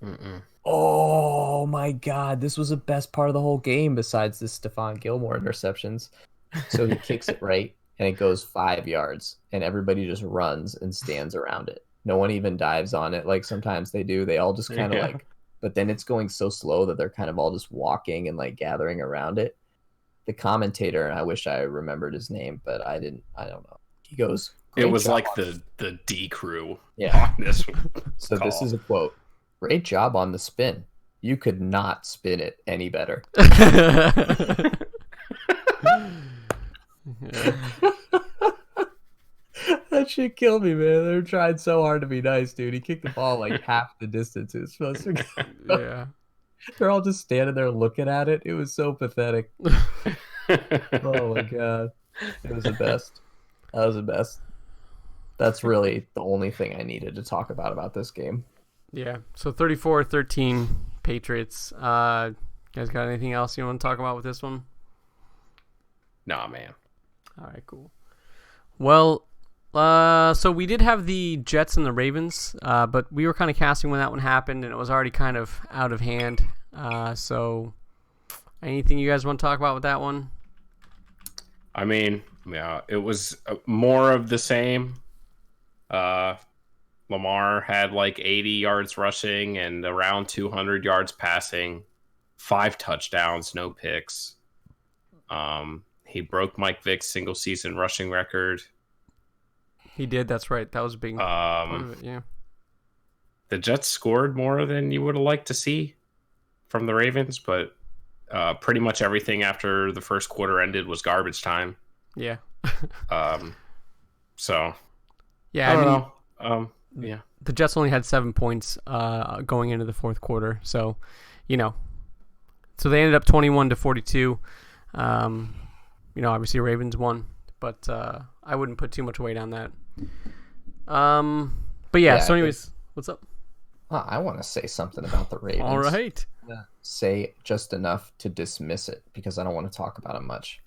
Mm-mm. Oh my God, this was the best part of the whole game besides the Stephon Gilmore interceptions. So he kicks it right and it goes 5 yards and everybody just runs and stands around it. No one even dives on it like sometimes they do. They all just kind of Yeah. but then it's going so slow that they're kind of all just walking and like gathering around it. The commentator, and I wish I remembered his name, but I don't know. He goes, It "Great was job like on-" the D crew Yeah. on this So this call. is a quote. Great job on the spin. You could not spin it any better. Yeah. That shit killed me, man. They're trying so hard to be nice, dude. He kicked the ball like half the distance it was supposed to go. Yeah. They're all just standing there looking at it. It was so pathetic. Oh my God. It was the best. That was the best. That's really the only thing I needed to talk about this game. Yeah. So 34-13 Patriots. You guys got anything else you want to talk about with this one? Nah, man. All right, cool. Well, so we did have the Jets and the Ravens, but we were kind of casting when that one happened, and it was already kind of out of hand. So anything you guys want to talk about with that one? I mean, yeah, it was more of the same. Lamar had like 80 yards rushing and around 200 yards passing, 5 touchdowns, no picks. He broke Mike Vick's single season rushing record. He did. That's right. That was a big part of it. Yeah. The Jets scored more than you would have liked to see from the Ravens, but pretty much everything after the first quarter ended was garbage time. Yeah. So Yeah. I don't mean, know. Yeah. the Jets only had 7 points going into the fourth quarter, so so they ended up 21-42. Obviously Ravens won, but I wouldn't put too much weight on that. But yeah. So anyways, what's up? I want to say something about the Ravens. All right. Say just enough to dismiss it because I don't want to talk about it much.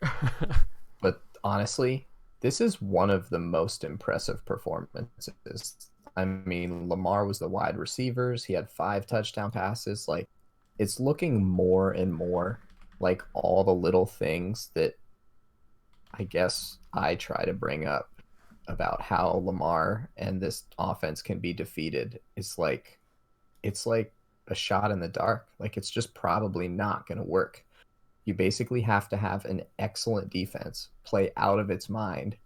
But honestly, This is one of the most impressive performances. I mean, Lamar was the wide receivers. He had 5 touchdown passes. Like, it's looking more and more like all the little things that I guess I try to bring up about how Lamar and this offense can be defeated. It's like a shot in the dark. Like, it's just probably not going to work. You basically have to have an excellent defense, play out of its mind,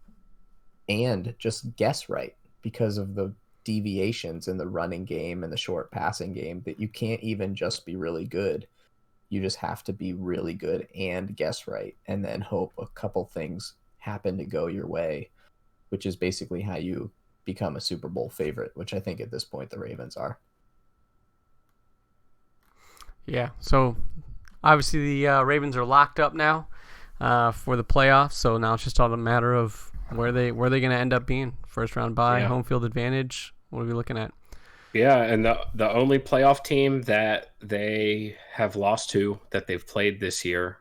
and just guess right because of the deviations in the running game and the short passing game that you can't even just be really good. You just have to be really good and guess right, and then hope a couple things happen to go your way, which is basically how you become a Super Bowl favorite, which I think at this point the Ravens are. Yeah. So obviously the Ravens are locked up now for the playoffs. So now it's just all a matter of where they're going to end up being. First round bye, Yeah. home field advantage. What are we looking at? Yeah, and the only playoff team that they have lost to that they've played this year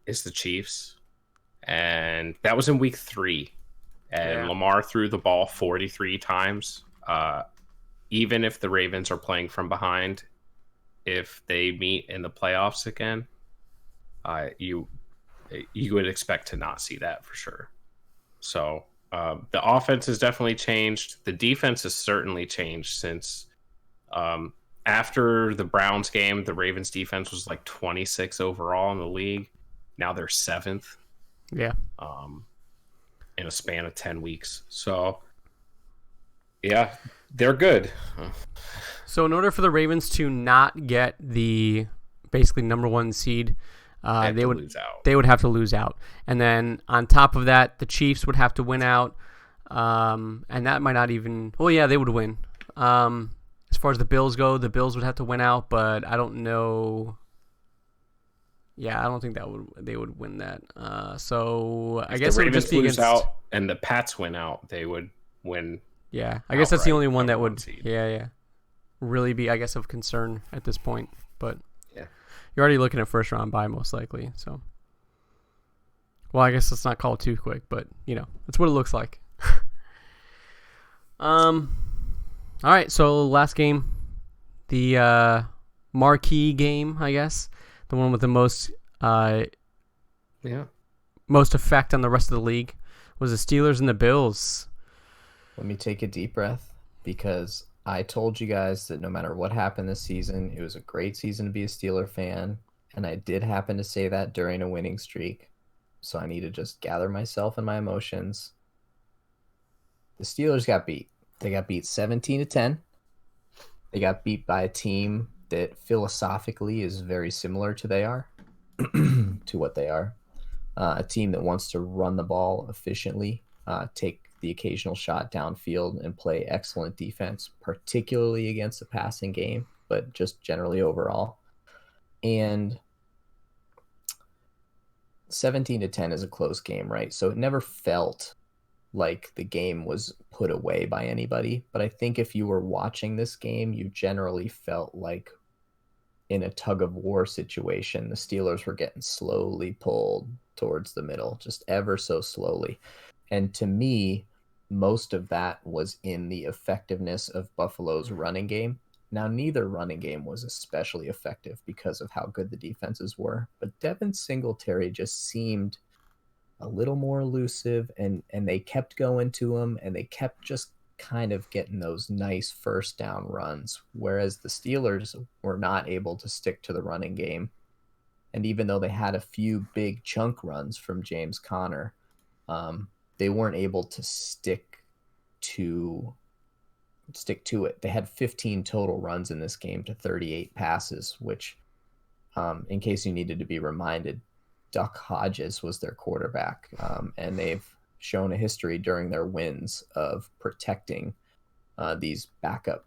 is the Chiefs, and that was in week 3. And Yeah. Lamar threw the ball 43 times. Even if the Ravens are playing from behind, if they meet in the playoffs again, you would expect to not see that for sure. So the offense has definitely changed. The defense has certainly changed since after the Browns game. The Ravens defense was like 26 overall in the league. Now they're 7th Yeah. in a span of 10 weeks. So yeah, they're good. So in order for the Ravens to not get the basically number 1 seed, They would lose out. they would have to lose out, and then on top of that, the Chiefs would have to win out, and that might not even. Well, yeah, they would win. As far as the Bills go, the Bills would have to win out, but I don't know. Yeah, I don't think they would win that. So I If guess the it would Ravens just be lose against. out and the Pats win out, they would win. Yeah, I guess that's the outright only one that number one would. seed. Yeah, really be, I guess, of concern at this point. But Yeah. you're already looking at first round bye most likely. So, well, I guess let's not call it too quick, but that's what it looks like. All right. So last game, the marquee game, I guess, the one with the most Yeah. most effect on the rest of the league was the Steelers and the Bills. Let me take a deep breath because I told you guys that no matter what happened this season, it was a great season to be a Steeler fan. And I did happen to say that during a winning streak. So I need to just gather myself and my emotions. The Steelers got beat. They got beat 17-10. They got beat by a team that philosophically is very similar to what they are. A team that wants to run the ball efficiently, take the occasional shot downfield, and play excellent defense, particularly against the passing game, but just generally overall. And 17-10 is a close game, right? So it never felt like the game was put away by anybody. But I think if you were watching this game, you generally felt like in a tug of war situation, the Steelers were getting slowly pulled towards the middle, just ever so slowly. And to me, most of that was in the effectiveness of Buffalo's running game. Now, neither running game was especially effective because of how good the defenses were, but Devin Singletary just seemed a little more elusive, and they kept going to him, and they kept just kind of getting those nice first down runs, whereas the Steelers were not able to stick to the running game. And even though they had a few big chunk runs from James Conner, they weren't able to stick to it. They had 15 total runs in this game to 38 passes, which, in case you needed to be reminded, Duck Hodges was their quarterback, and they've shown a history during their wins of protecting these backup,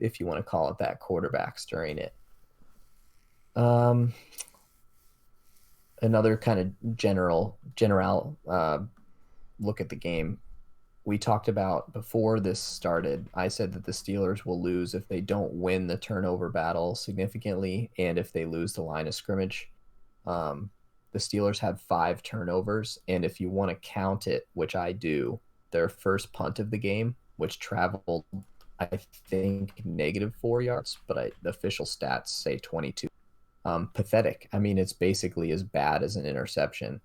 if you want to call it that, quarterbacks during it. Another kind of general look at the game. We talked about before this started, I said that the Steelers will lose if they don't win the turnover battle significantly and if they lose the line of scrimmage. the Steelers had 5 turnovers, and if you want to count it, which I do, their first punt of the game, which traveled, I think, -4 yards, but the official stats say 22. Pathetic. I mean, it's basically as bad as an interception,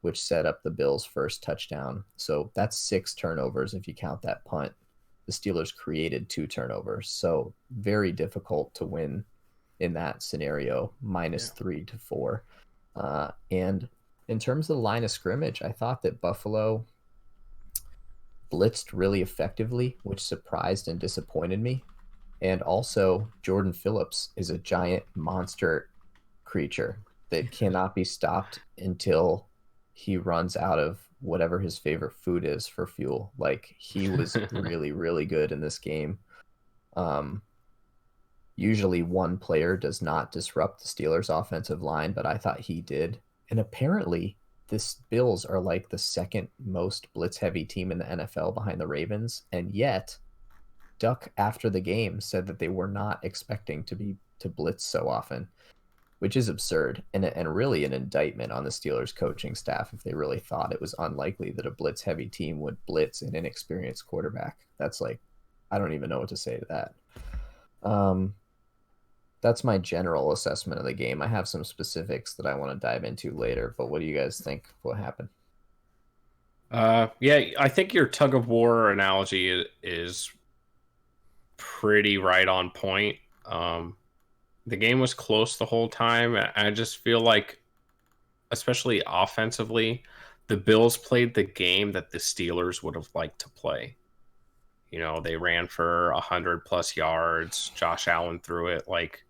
which set up the Bills' first touchdown. So that's 6 turnovers if you count that punt. The Steelers created 2 turnovers, so very difficult to win in that scenario, -3 to 4. And in terms of the line of scrimmage, I thought that Buffalo blitzed really effectively, which surprised and disappointed me. And also, Jordan Phillips is a giant monster creature that cannot be stopped until he runs out of whatever his favorite food is for fuel. Like, he was really, really good in this game. Usually one player does not disrupt the Steelers' offensive line, but I thought he did. And apparently, this Bills are like the second most blitz-heavy team in the NFL behind the Ravens, and yet Duck, after the game, said that they were not expecting to blitz so often, which is absurd and really an indictment on the Steelers coaching staff if they really thought it was unlikely that a blitz-heavy team would blitz an inexperienced quarterback. That's like, I don't even know what to say to that. That's my general assessment of the game. I have some specifics that I want to dive into later, but what do you guys think? What happened? Yeah, I think your tug of war analogy is pretty right on point. The game was close the whole time. I just feel like, especially offensively, the Bills played the game that the Steelers would have liked to play. You know, they ran for 100+ yards. Josh Allen threw it like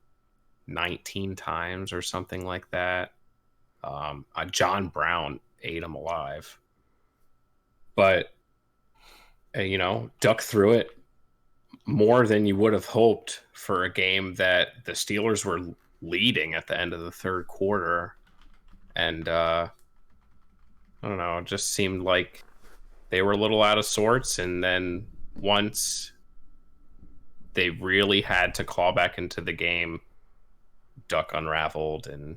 19 times or something like that. John Brown ate him alive. But, you know, Duck threw it more than you would have hoped for a game that the Steelers were leading at the end of the third quarter. And I don't know, it just seemed like they were a little out of sorts. And then once they really had to claw back into the game, Duck unraveled, and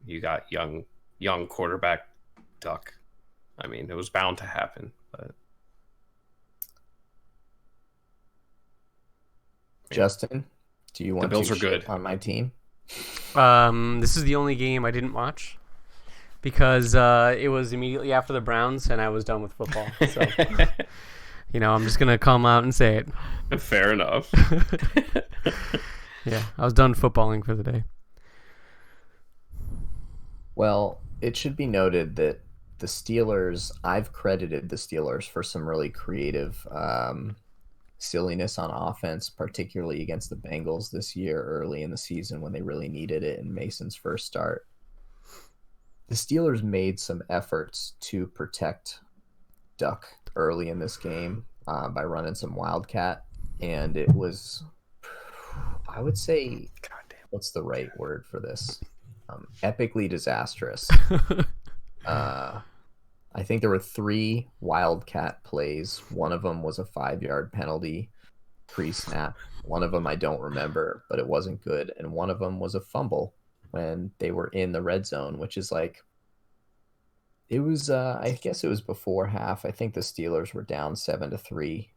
you got young quarterback Duck. I mean, it was bound to happen. But Justin, do you want the Bills to are good on my team? This is the only game I didn't watch because it was immediately after the Browns, and I was done with football. So, you know, I'm just gonna come out and say it. Fair enough. Yeah, I was done footballing for the day. Well, it should be noted that the Steelers, I've credited the Steelers for some really creative silliness on offense, particularly against the Bengals this year early in the season when they really needed it in Mason's first start. The Steelers made some efforts to protect Duck early in this game by running some Wildcat, and it was, I would say, what's the right word for this? Epically disastrous. I think there were 3 Wildcat plays. One of them was a 5-yard penalty pre-snap. One of them I don't remember, but it wasn't good. And one of them was a fumble when they were in the red zone, which is like, it was, I guess it was before half. I think the Steelers were down 7-3.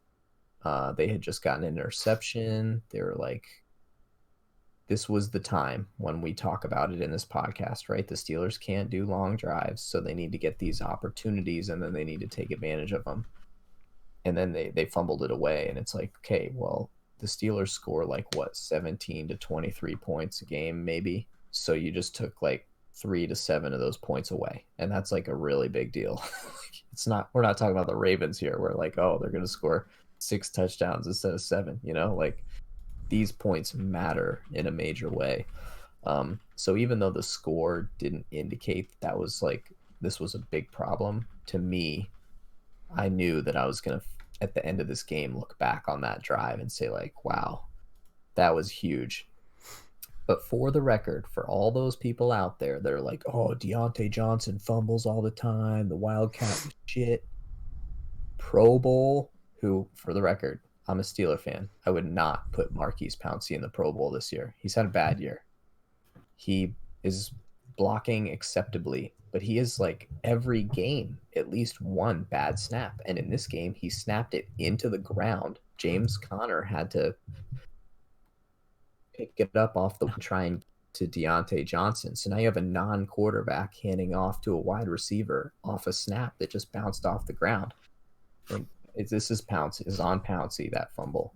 They had just gotten an interception. They were like, this was the time when we talk about it in this podcast, right? The Steelers can't do long drives, so they need to get these opportunities, and then they need to take advantage of them. And then they fumbled it away, and it's like, okay, well, the Steelers score like, what, 17 to 23 points a game, maybe? So you just took like 3 to 7 of those points away, and that's like a really big deal. It's not, we're not talking about the Ravens here. We're like, oh, they're going to score 6 touchdowns instead of 7, you know, like, these points matter in a major way. So even though the score didn't indicate that was like, this was a big problem, to me, I knew that I was going to, at the end of this game, look back on that drive and say like, wow, that was huge. But for the record, for all those people out there that are like, oh, Deontay Johnson fumbles all the time, the Wildcat was shit. Pro Bowl, who, for the record, I'm a Steeler fan. I would not put Marquise Pouncey in the Pro Bowl this year. He's had a bad year. He is blocking acceptably, but he is like every game at least one bad snap. And in this game, he snapped it into the ground. James Conner had to pick it up off the try and to Deontay Johnson. So now you have a non-quarterback handing off to a wide receiver off a snap that just bounced off the ground. And this is on Pouncey, that fumble.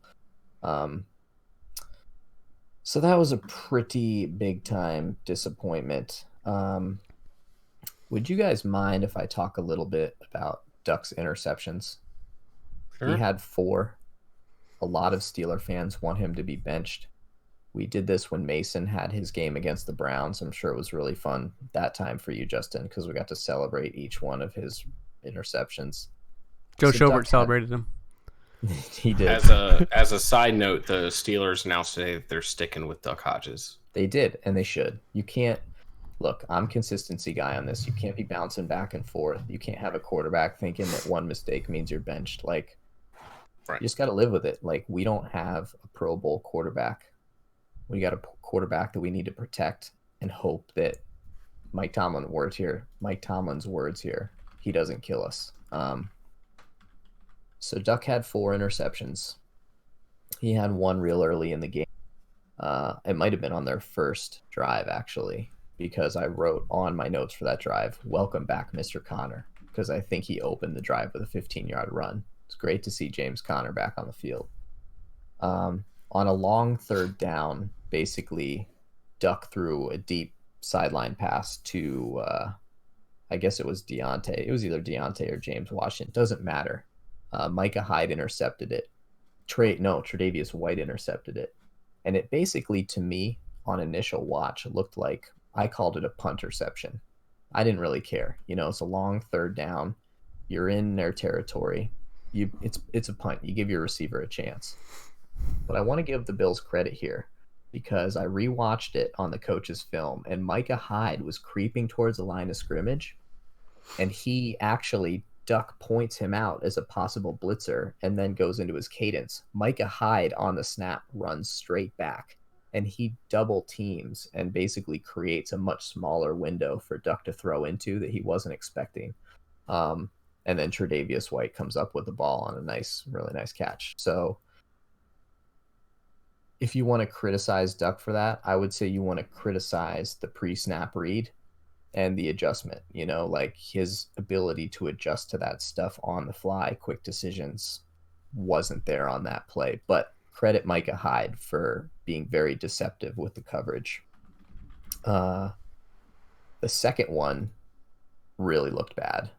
So that was a pretty big time disappointment. Would you guys mind if I talk a little bit about Duck's interceptions? Sure. He had 4. A lot of Steeler fans want him to be benched. We did this when Mason had his game against the Browns. I'm sure it was really fun that time for you, Justin, because we got to celebrate each one of his interceptions. Joe So Schobert Duck celebrated him. He did. As a side note, the Steelers announced today that they're sticking with Duck Hodges. They did, and they should. You can't look. I'm consistency guy on this. You can't be bouncing back and forth. You can't have a quarterback thinking that one mistake means you're benched. Like, Right. you just got to live with it. Like, we don't have a Pro Bowl quarterback. We got a quarterback that we need to protect and hope that Mike Tomlin's words here, he doesn't kill us. So Duck had 4 interceptions. He had one real early in the game. It might have been on their first drive, actually, because I wrote on my notes for that drive, "Welcome back, Mr. Conner," because I think he opened the drive with a 15-yard run. It's great to see James Conner back on the field. On a long third down, basically, Duck threw a deep sideline pass to, I guess it was Deontay. It was either Deontay or James Washington. Doesn't matter. Micah Hyde intercepted it. Tre'Davious White intercepted it. And it basically, to me, on initial watch, it looked like I called it a punterception. I didn't really care. It's a long third down. You're in their territory. It's a punt. You give your receiver a chance. But I want to give the Bills credit here because I rewatched it on the coach's film, and Micah Hyde was creeping towards the line of scrimmage, and Duck points him out as a possible blitzer and then goes into his cadence. Micah Hyde on the snap runs straight back, and he double teams and basically creates a much smaller window for Duck to throw into that he wasn't expecting. And then Tre'Davious White comes up with the ball on a really nice catch. So if you want to criticize Duck for that, I would say you want to criticize the pre-snap read and the adjustment, like his ability to adjust to that stuff on the fly, quick decisions wasn't there on that play. But credit Micah Hyde for being very deceptive with the coverage. The second one really looked bad.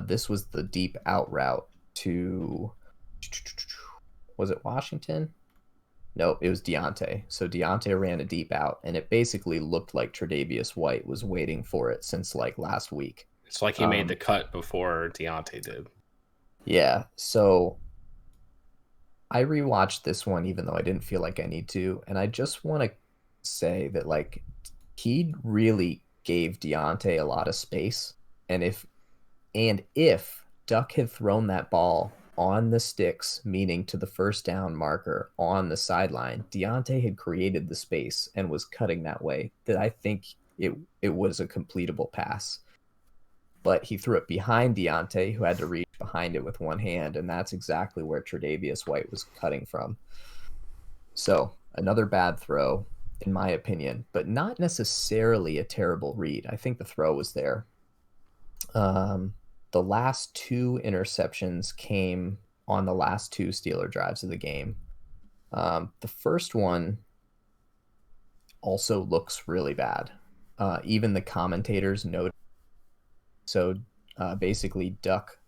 This was the deep out route to, was it Washington? Nope, it was Deontay. So Deontay ran a deep out, and it basically looked like Tre'Davious White was waiting for it since like last week. It's like he made the cut before Deontay did. Yeah, so I rewatched this one even though I didn't feel like I need to, and I just want to say that like he really gave Deontay a lot of space, and if Duck had thrown that ball on the sticks, meaning to the first down marker on the sideline, Deontay had created the space and was cutting that way that I think it was a completable pass. But he threw it behind Deontay, who had to reach behind it with one hand, and that's exactly where Tre'Davious White was cutting from. So another bad throw, in my opinion, but not necessarily a terrible read. I think the throw was there. The last 2 interceptions came on the last 2 Steeler drives of the game. The first one also looks really bad. Even the commentators noted. So basically, Duck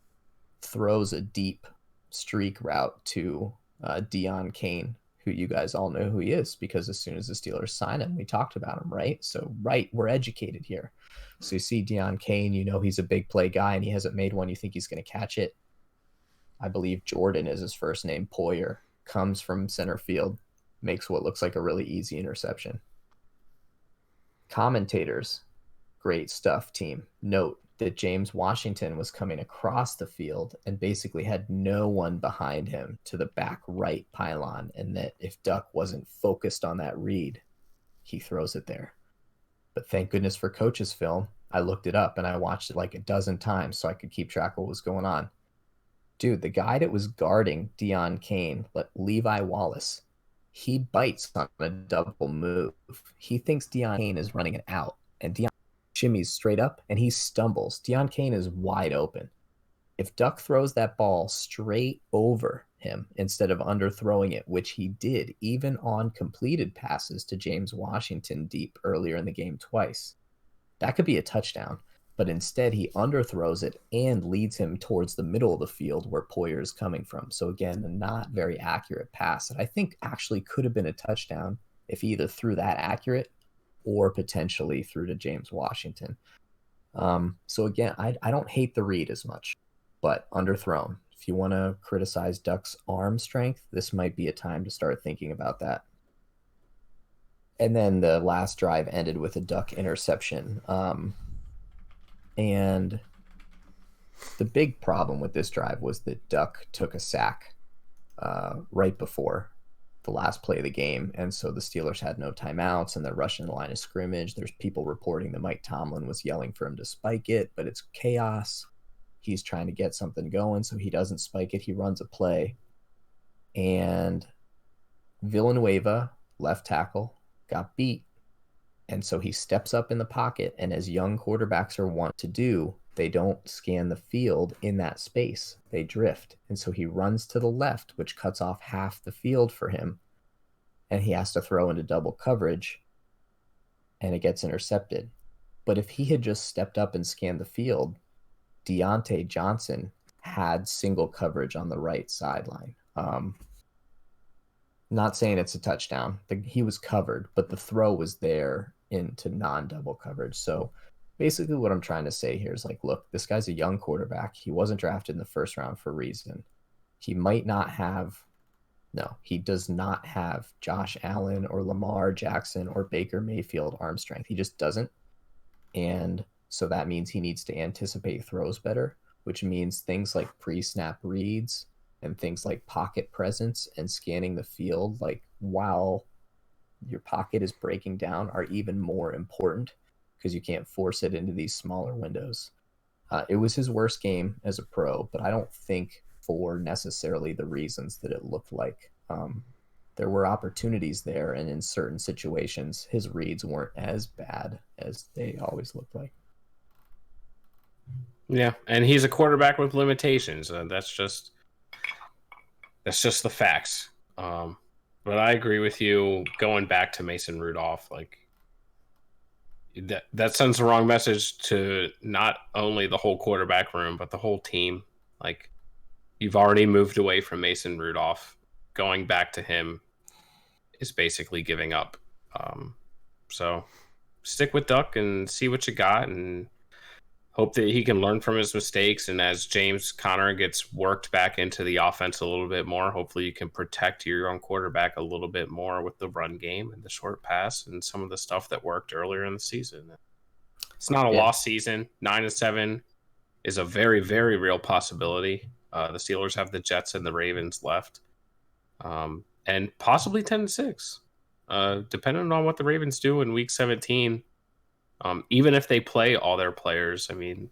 throws a deep streak route to Deion Kane, who you guys all know who he is because as soon as the Steelers sign him, we talked about him, right? So, we're educated here. So you see Deion Kane, he's a big play guy and he hasn't made one. You think he's going to catch it. I believe Jordan is his first name. Poyer comes from center field, makes what looks like a really easy interception. Commentators, great stuff, team. Note that James Washington was coming across the field and basically had no one behind him to the back right pylon, and that if Duck wasn't focused on that read, he throws it there. But thank goodness for coach's film. I looked it up and I watched it like a dozen times so I could keep track of what was going on. Dude, the guy that was guarding Deion Kane, Levi Wallace, he bites on a double move. He thinks Deion Kane is running it out, and Deion shimmies straight up, and he stumbles. Deion Kane is wide open. If Duck throws that ball straight over him instead of underthrowing it, which he did even on completed passes to James Washington deep earlier in the game twice, that could be a touchdown. But instead, he underthrows it and leads him towards the middle of the field where Poyer is coming from. So again, a not very accurate pass that I think actually could have been a touchdown if he either threw that accurate or potentially threw to James Washington. So again, I don't hate the read as much, but underthrown. If you want to criticize Duck's arm strength, this might be a time to start thinking about that. And then the last drive ended with a Duck interception. And the big problem with this drive was that Duck took a sack right before the last play of the game. And so the Steelers had no timeouts and they're rushing the line of scrimmage. There's people reporting that Mike Tomlin was yelling for him to spike it, but it's chaos. He's trying to get something going, so he doesn't spike it. He runs a play. And Villanueva, left tackle, got beat. And so he steps up in the pocket, and as young quarterbacks are wont to do, they don't scan the field in that space. They drift. And so he runs to the left, which cuts off half the field for him, and he has to throw into double coverage, and it gets intercepted. But if he had just stepped up and scanned the field, Deontay Johnson had single coverage on the right sideline. Not saying it's a touchdown. He was covered, but the throw was there into non-double coverage. So basically what I'm trying to say here is like, look, this guy's a young quarterback. He wasn't drafted in the first round for a reason. He does not have Josh Allen or Lamar Jackson or Baker Mayfield arm strength. He just doesn't. And so that means he needs to anticipate throws better, which means things like pre-snap reads and things like pocket presence and scanning the field, like while your pocket is breaking down, are even more important because you can't force it into these smaller windows. It was his worst game as a pro, but I don't think for necessarily the reasons that it looked like. There were opportunities there, and in certain situations, his reads weren't as bad as they always looked like. Yeah, and he's a quarterback with limitations. That's just the facts. But I agree with you. Going back to Mason Rudolph, like that sends the wrong message to not only the whole quarterback room but the whole team. Like, you've already moved away from Mason Rudolph. Going back to him is basically giving up. So stick with Duck and see what you got, and hope that he can learn from his mistakes. And as James Conner gets worked back into the offense a little bit more, hopefully you can protect your own quarterback a little bit more with the run game and the short pass and some of the stuff that worked earlier in the season. It's not a lost season. 9-7 is a very, very real possibility. The Steelers have the Jets and the Ravens left, and possibly 10-6, depending on what the Ravens do in Week 17. Even if they play all their players, I mean,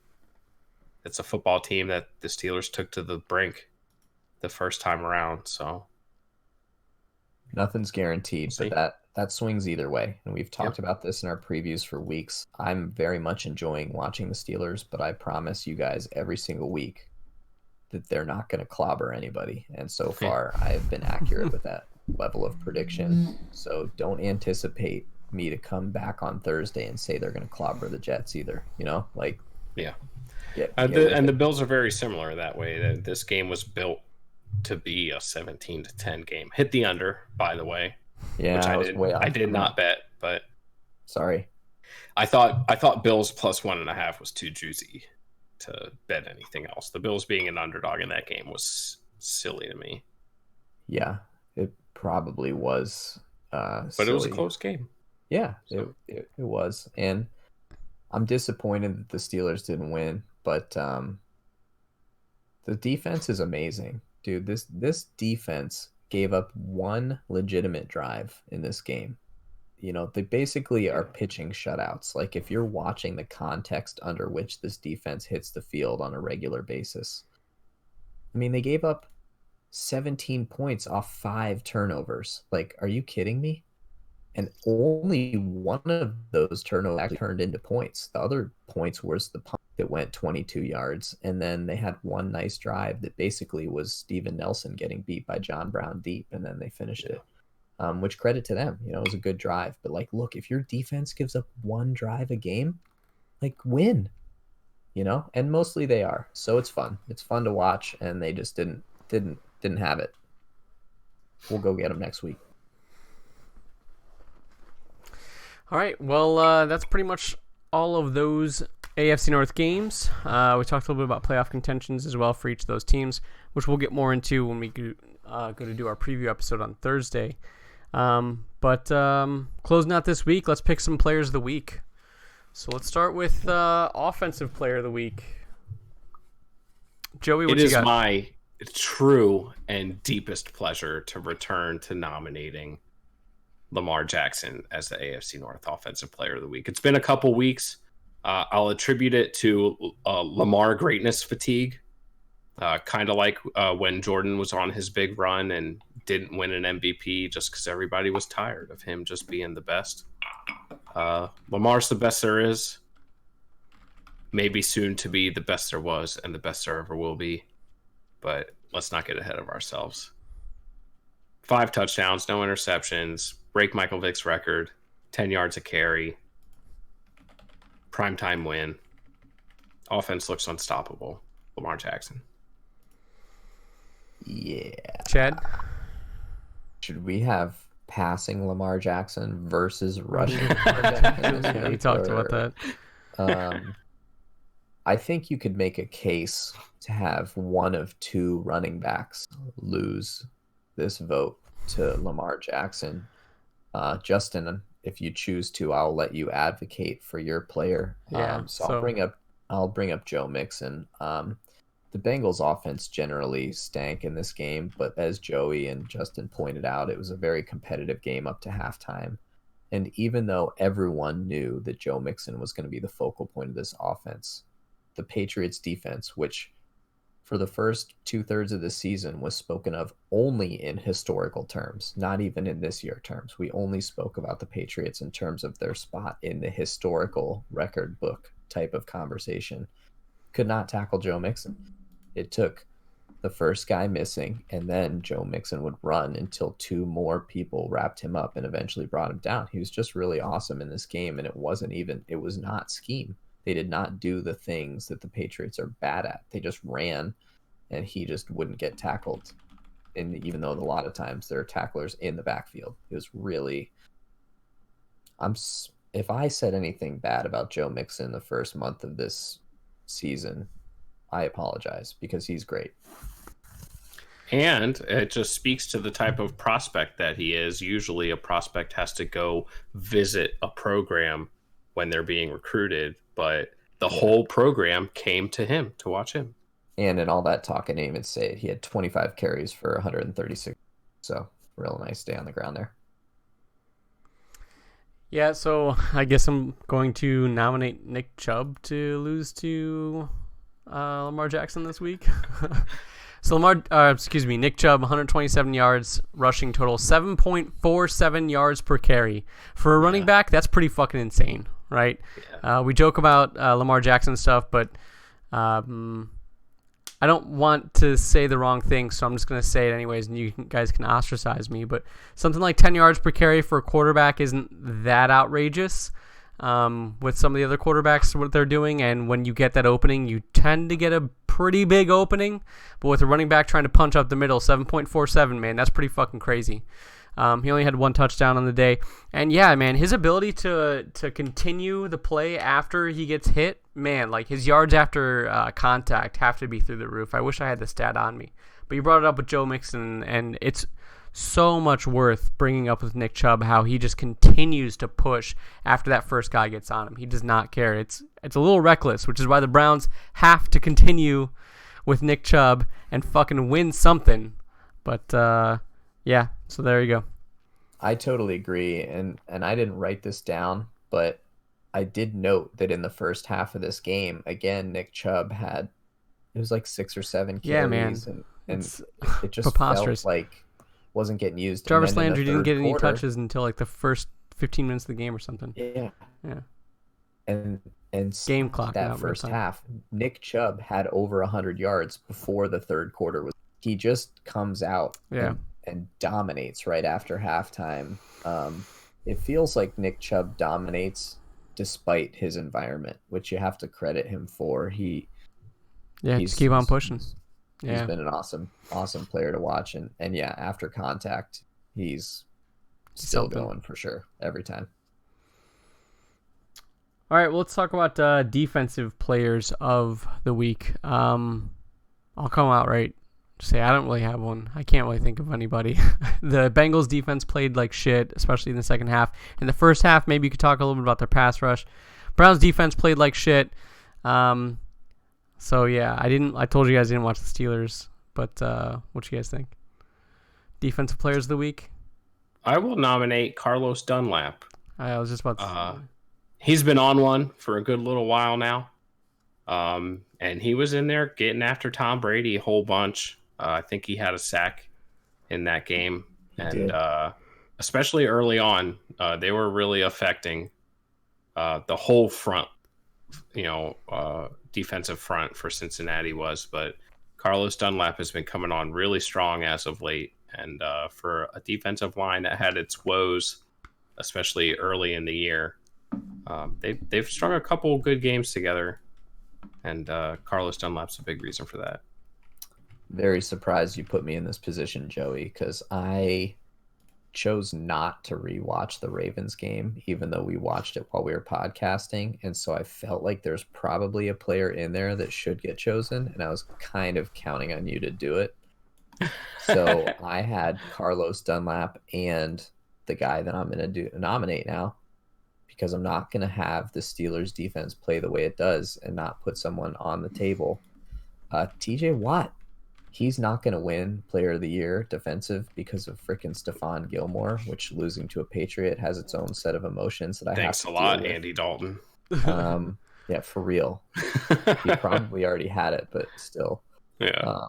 it's a football team that the Steelers took to the brink the first time around. So nothing's guaranteed, but that swings either way. And we've talked about this in our previews for weeks. I'm very much enjoying watching the Steelers, but I promise you guys every single week that they're not going to clobber anybody. And so far, I have been accurate with that level of prediction. So don't anticipate me to come back on Thursday and say they're going to clobber the Jets either. And the Bills are very similar that way. This game was built to be a 17-10 game. Hit the under, by the way. Yeah, which I did not bet, but sorry. I thought Bills plus 1.5 was too juicy to bet anything else. The Bills being an underdog in that game was silly to me. Yeah, it probably was. But silly. It was a close game. Yeah, it was. And I'm disappointed that the Steelers didn't win, but the defense is amazing. Dude, this defense gave up one legitimate drive in this game. they basically are pitching shutouts. Like if you're watching the context under which this defense hits the field on a regular basis. I mean, they gave up 17 points off 5 turnovers. Like, are you kidding me? And only one of those turnovers actually turned into points. The other points was the punt that went 22 yards. And then they had one nice drive that basically was Steven Nelson getting beat by John Brown deep, and then they finished it. Which credit to them, it was a good drive. But like, look, if your defense gives up one drive a game, like win, and mostly they are. So it's fun. It's fun to watch, and they just didn't have it. We'll go get them next week. All right, well, that's pretty much all of those AFC North games. We talked a little bit about playoff contentions as well for each of those teams, which we'll get more into when we go to do our preview episode on Thursday. But closing out this week, let's pick some players of the week. So let's start with offensive player of the week. Joey, what you got? It is my true and deepest pleasure to return to nominating Lamar Jackson as the AFC North Offensive Player of the Week. It's been a couple weeks. I'll attribute it to Lamar greatness fatigue, kind of like when Jordan was on his big run and didn't win an MVP just because everybody was tired of him just being the best. Lamar's the best there is, maybe soon to be the best there was and the best there ever will be, but let's not get ahead of ourselves. 5 touchdowns, no interceptions, break Michael Vick's record, 10 yards a carry, primetime win. Offense looks unstoppable. Lamar Jackson. Yeah. Chad? Should we have passing Lamar Jackson versus rushing Lamar Jackson? Yeah, we talked about that. I think you could make a case to have one of 2 running backs lose this vote to Lamar Jackson. Justin, if you choose to, I'll let you advocate for your player. Yeah, so I'll bring up Joe Mixon. The Bengals offense generally stank in this game, but as Joey and Justin pointed out, it was a very competitive game up to halftime. And even though everyone knew that Joe Mixon was going to be the focal point of this offense, the Patriots defense, which for the first 2/3 of the season was spoken of only in historical terms, not even in this year terms. We only spoke about the Patriots in terms of their spot in the historical record book type of conversation. Could not tackle Joe Mixon. It took the first guy missing, and then Joe Mixon would run until 2 more people wrapped him up and eventually brought him down. He was just really awesome in this game, and it was not scheme. They did not do the things that the Patriots are bad at. They just ran, and he just wouldn't get tackled. And even though a lot of times there are tacklers in the backfield, it was really. If I said anything bad about Joe Mixon the first month of this season, I apologize, because he's great. And it just speaks to the type of prospect that he is. Usually a prospect has to go visit a program when they're being recruited, but the whole program came to him to watch him. And in all that talk, I didn't even say it. He had 25 carries for 136. So real nice day on the ground there. Yeah, so I guess I'm going to nominate Nick Chubb to lose to Lamar Jackson this week. So Nick Chubb, 127 yards, rushing total, 7.47 yards per carry. For a running back, that's pretty fucking insane, right? Yeah. We joke about Lamar Jackson stuff, but I don't want to say the wrong thing, so I'm just going to say it anyways, and you guys can ostracize me. But something like 10 yards per carry for a quarterback isn't that outrageous with some of the other quarterbacks, what they're doing. And when you get that opening, you tend to get a pretty big opening. But with a running back trying to punch up the middle, 7.47, man, that's pretty fucking crazy. He only had 1 touchdown on the day. And yeah, man, his ability to continue the play after he gets hit, man, like his yards after contact have to be through the roof. I wish I had the stat on me. But you brought it up with Joe Mixon, and it's so much worth bringing up with Nick Chubb, how he just continues to push after that first guy gets on him. He does not care. It's a little reckless, which is why the Browns have to continue with Nick Chubb and fucking win something. But yeah, so there you go. I totally agree, and I didn't write this down, but I did note that in the first half of this game, again, Nick Chubb had it was like 6 or 7 Yeah, man. carries, and It's it just preposterous. felt like wasn't getting used. Jarvis And then in the Landry didn't third get any quarter- touches until like the first 15 minutes of the game or something. Yeah, Yeah. and Game clock that out first real time. half, Nick Chubb had over 100 yards before the third quarter was. He just comes out Yeah. and dominates right after halftime. It feels like Nick Chubb dominates despite his environment, which you have to credit him for. Yeah, He's just keep on pushing. He's Yeah. been an awesome player to watch, and yeah, after contact, he's still something. going for sure every time. All right, well, let's talk about defensive players of the week. I'll come out right. Just say I don't really have one. I can't really think of anybody. The Bengals defense played like shit, especially in the second half. In the first half, maybe you could talk a little bit about their pass rush. Browns defense played like shit. So yeah, I told you guys I didn't watch the Steelers, but what you guys think? Defensive players of the week? I will nominate Carlos Dunlap. I was just about to He's been on one for a good little while now. And he was in there getting after Tom Brady a whole bunch. I think he had a sack in that game. did. Especially early on, they were really affecting the whole front, defensive front for Cincinnati was. But Carlos Dunlap has been coming on really strong as of late. And for a defensive line that had its woes, especially early in the year, they've strung a couple good games together, and Carlos Dunlap's a big reason for that. Very surprised you put me in this position, Joey, because I chose not to rewatch the Ravens game, even though we watched it while we were podcasting, and so I felt like there's probably a player in there that should get chosen, and I was kind of counting on you to do it. So I had Carlos Dunlap and the guy that I'm going to nominate now, because I'm not going to have the Steelers defense play the way it does and not put someone on the table. TJ Watt, he's not going to win Player of the Year defensive because of frickin' Stephon Gilmore, which losing to a Patriot has its own set of emotions that I Thanks have a to lot, deal with. Andy Dalton. Yeah, for real. He probably already had it, but still. Yeah.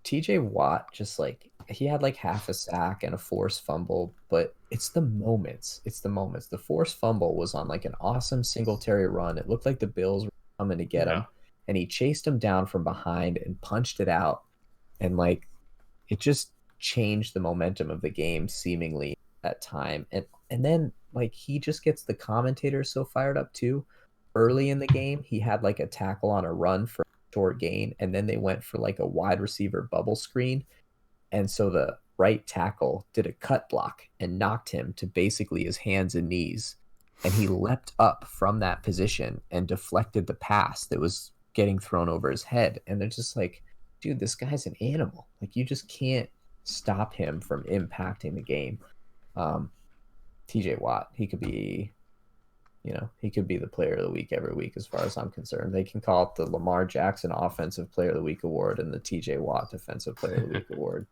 TJ Watt, just like he had like half a sack and a forced fumble, but it's the moments. It's the moments. The forced fumble was on like an awesome Singletary run. It looked like the Bills were coming to get him, and he chased him down from behind and punched it out, and like it just changed the momentum of the game seemingly at time. And then like he just gets the commentators so fired up too. Early in the game, he had like a tackle on a run for short gain, and then they went for like a wide receiver bubble screen, and so the right tackle did a cut block and knocked him to basically his hands and knees, and he leapt up from that position and deflected the pass that was getting thrown over his head. And they're just like, dude, this guy's an animal. Like, you just can't stop him from impacting the game. TJ Watt, he could be the player of the week every week as far as I'm concerned. They can call it the Lamar Jackson Offensive Player of the Week award and the TJ Watt Defensive Player of the Week award.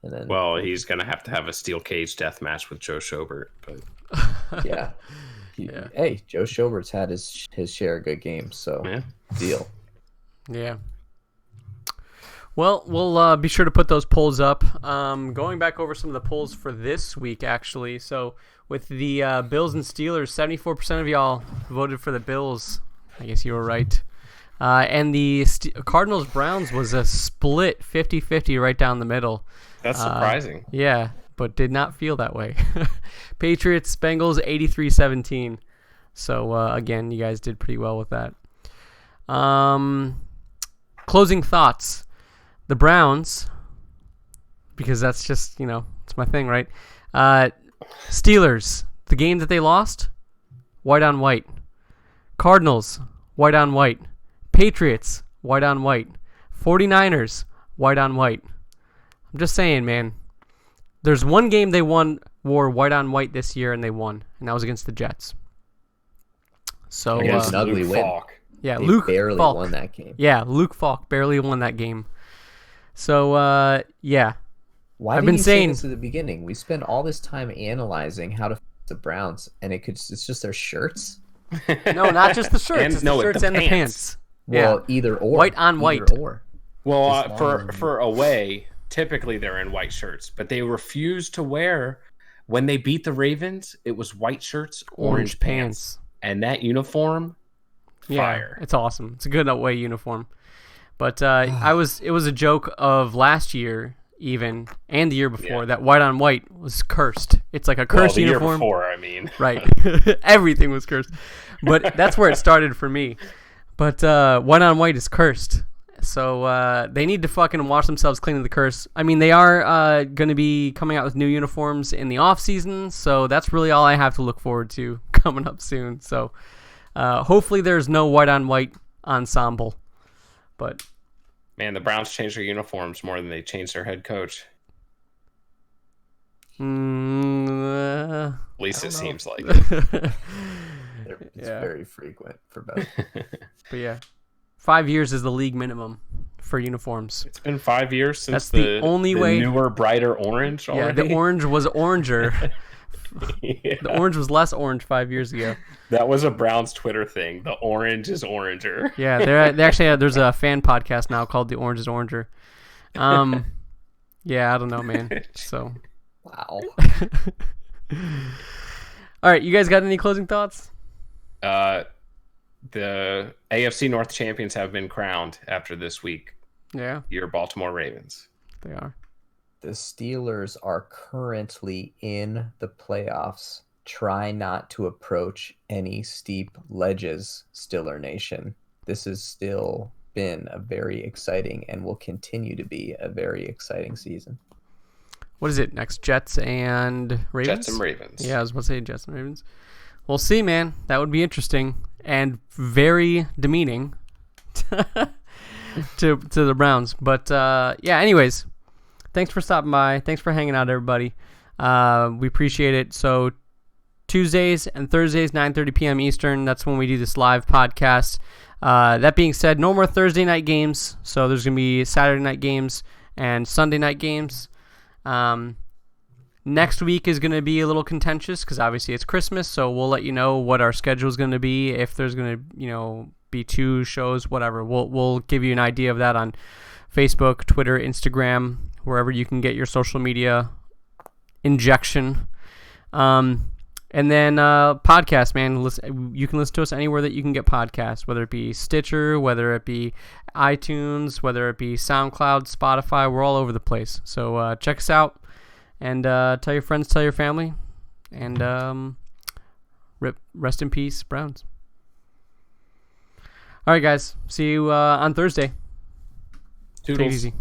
And then, well, he's going to have a steel cage death match with Joe Schobert. But yeah. Hey, Joe Schobert's had his share of good games, so deal. Yeah. Well, we'll be sure to put those polls up. Going back over some of the polls for this week, actually. So with the Bills and Steelers, 74% of y'all voted for the Bills. I guess you were right. And the Cardinals-Browns was a split 50-50 right down the middle. That's surprising. Yeah, but did not feel that way. Patriots-Bengals, 83-17. So, again, you guys did pretty well with that. Closing thoughts. The Browns, because that's just, it's my thing, right? Steelers, the game that they lost, white on white. Cardinals, white on white. Patriots, white on white. 49ers, white on white. I'm just saying, man. There's one game they wore white on white this year, and they won, and that was against the Jets. So, It was an ugly win. Falk. Yeah, They Luke barely Falk won that game. Yeah, Luke Falk barely won that game. So, yeah. Why I've didn't been you saying- say this at the beginning? We spend all this time analyzing how to the Browns, and it's just their shirts. No, not just the shirts. And- It's no, the shirts the and the pants. pants. Well, Yeah. either or. White on Either white. Or. Well, As long as- for away, typically they're in white shirts, but they refuse to wear. When they beat the Ravens, it was white shirts, orange pants, and that uniform, fire. Yeah, it's awesome. It's a good away uniform. But it was a joke of last year even and the year before that white on white was cursed. It's like a cursed the uniform. year before, I mean. Right. Everything was cursed. But that's where it started for me. But white on white is cursed. So they need to fucking wash themselves clean of the curse. I mean, they are going to be coming out with new uniforms in the off season, so that's really all I have to look forward to coming up soon. So hopefully there's no white on white ensemble. But Man, the Browns changed their uniforms more than they changed their head coach. At least it seems like. It's very frequent for both. But yeah, 5 years is the league minimum for uniforms. It's been 5 years since That's the only way- newer, brighter orange Yeah, already. the orange was oranger. Yeah. The orange was less orange 5 years ago. That was a Browns Twitter thing. The orange is oranger. Yeah, they actually there's a fan podcast now called The Orange is Oranger. Yeah, I don't know, man. So, Wow. all right, you guys got any closing thoughts? The AFC North champions have been crowned after this week. Yeah, Your Baltimore Ravens. they are. The Steelers are currently in the playoffs. Try not to approach any steep ledges, Stiller Nation. This has still been a very exciting and will continue to be a very exciting season. What is it next? Jets and Ravens? Jets and Ravens. Yeah, I was about to say Jets and Ravens. We'll see, man. That would be interesting and very demeaning to the Browns. But yeah, anyways, thanks for stopping by. Thanks for hanging out, everybody. We appreciate it. So Tuesdays and Thursdays, 9:30 p.m. Eastern. That's when we do this live podcast. That being said, no more Thursday night games. So there's going to be Saturday night games and Sunday night games. Next week is going to be a little contentious because obviously it's Christmas. So we'll let you know what our schedule is going to be. If there's going to, be 2 shows, whatever. We'll give you an idea of that on Facebook, Twitter, Instagram, wherever you can get your social media injection. And then podcast, man. You can listen to us anywhere that you can get podcasts, whether it be Stitcher, whether it be iTunes, whether it be SoundCloud, Spotify. We're all over the place. So check us out and tell your friends, tell your family. And rest in peace, Browns. All right, guys. See you on Thursday. Toodles. Take it easy.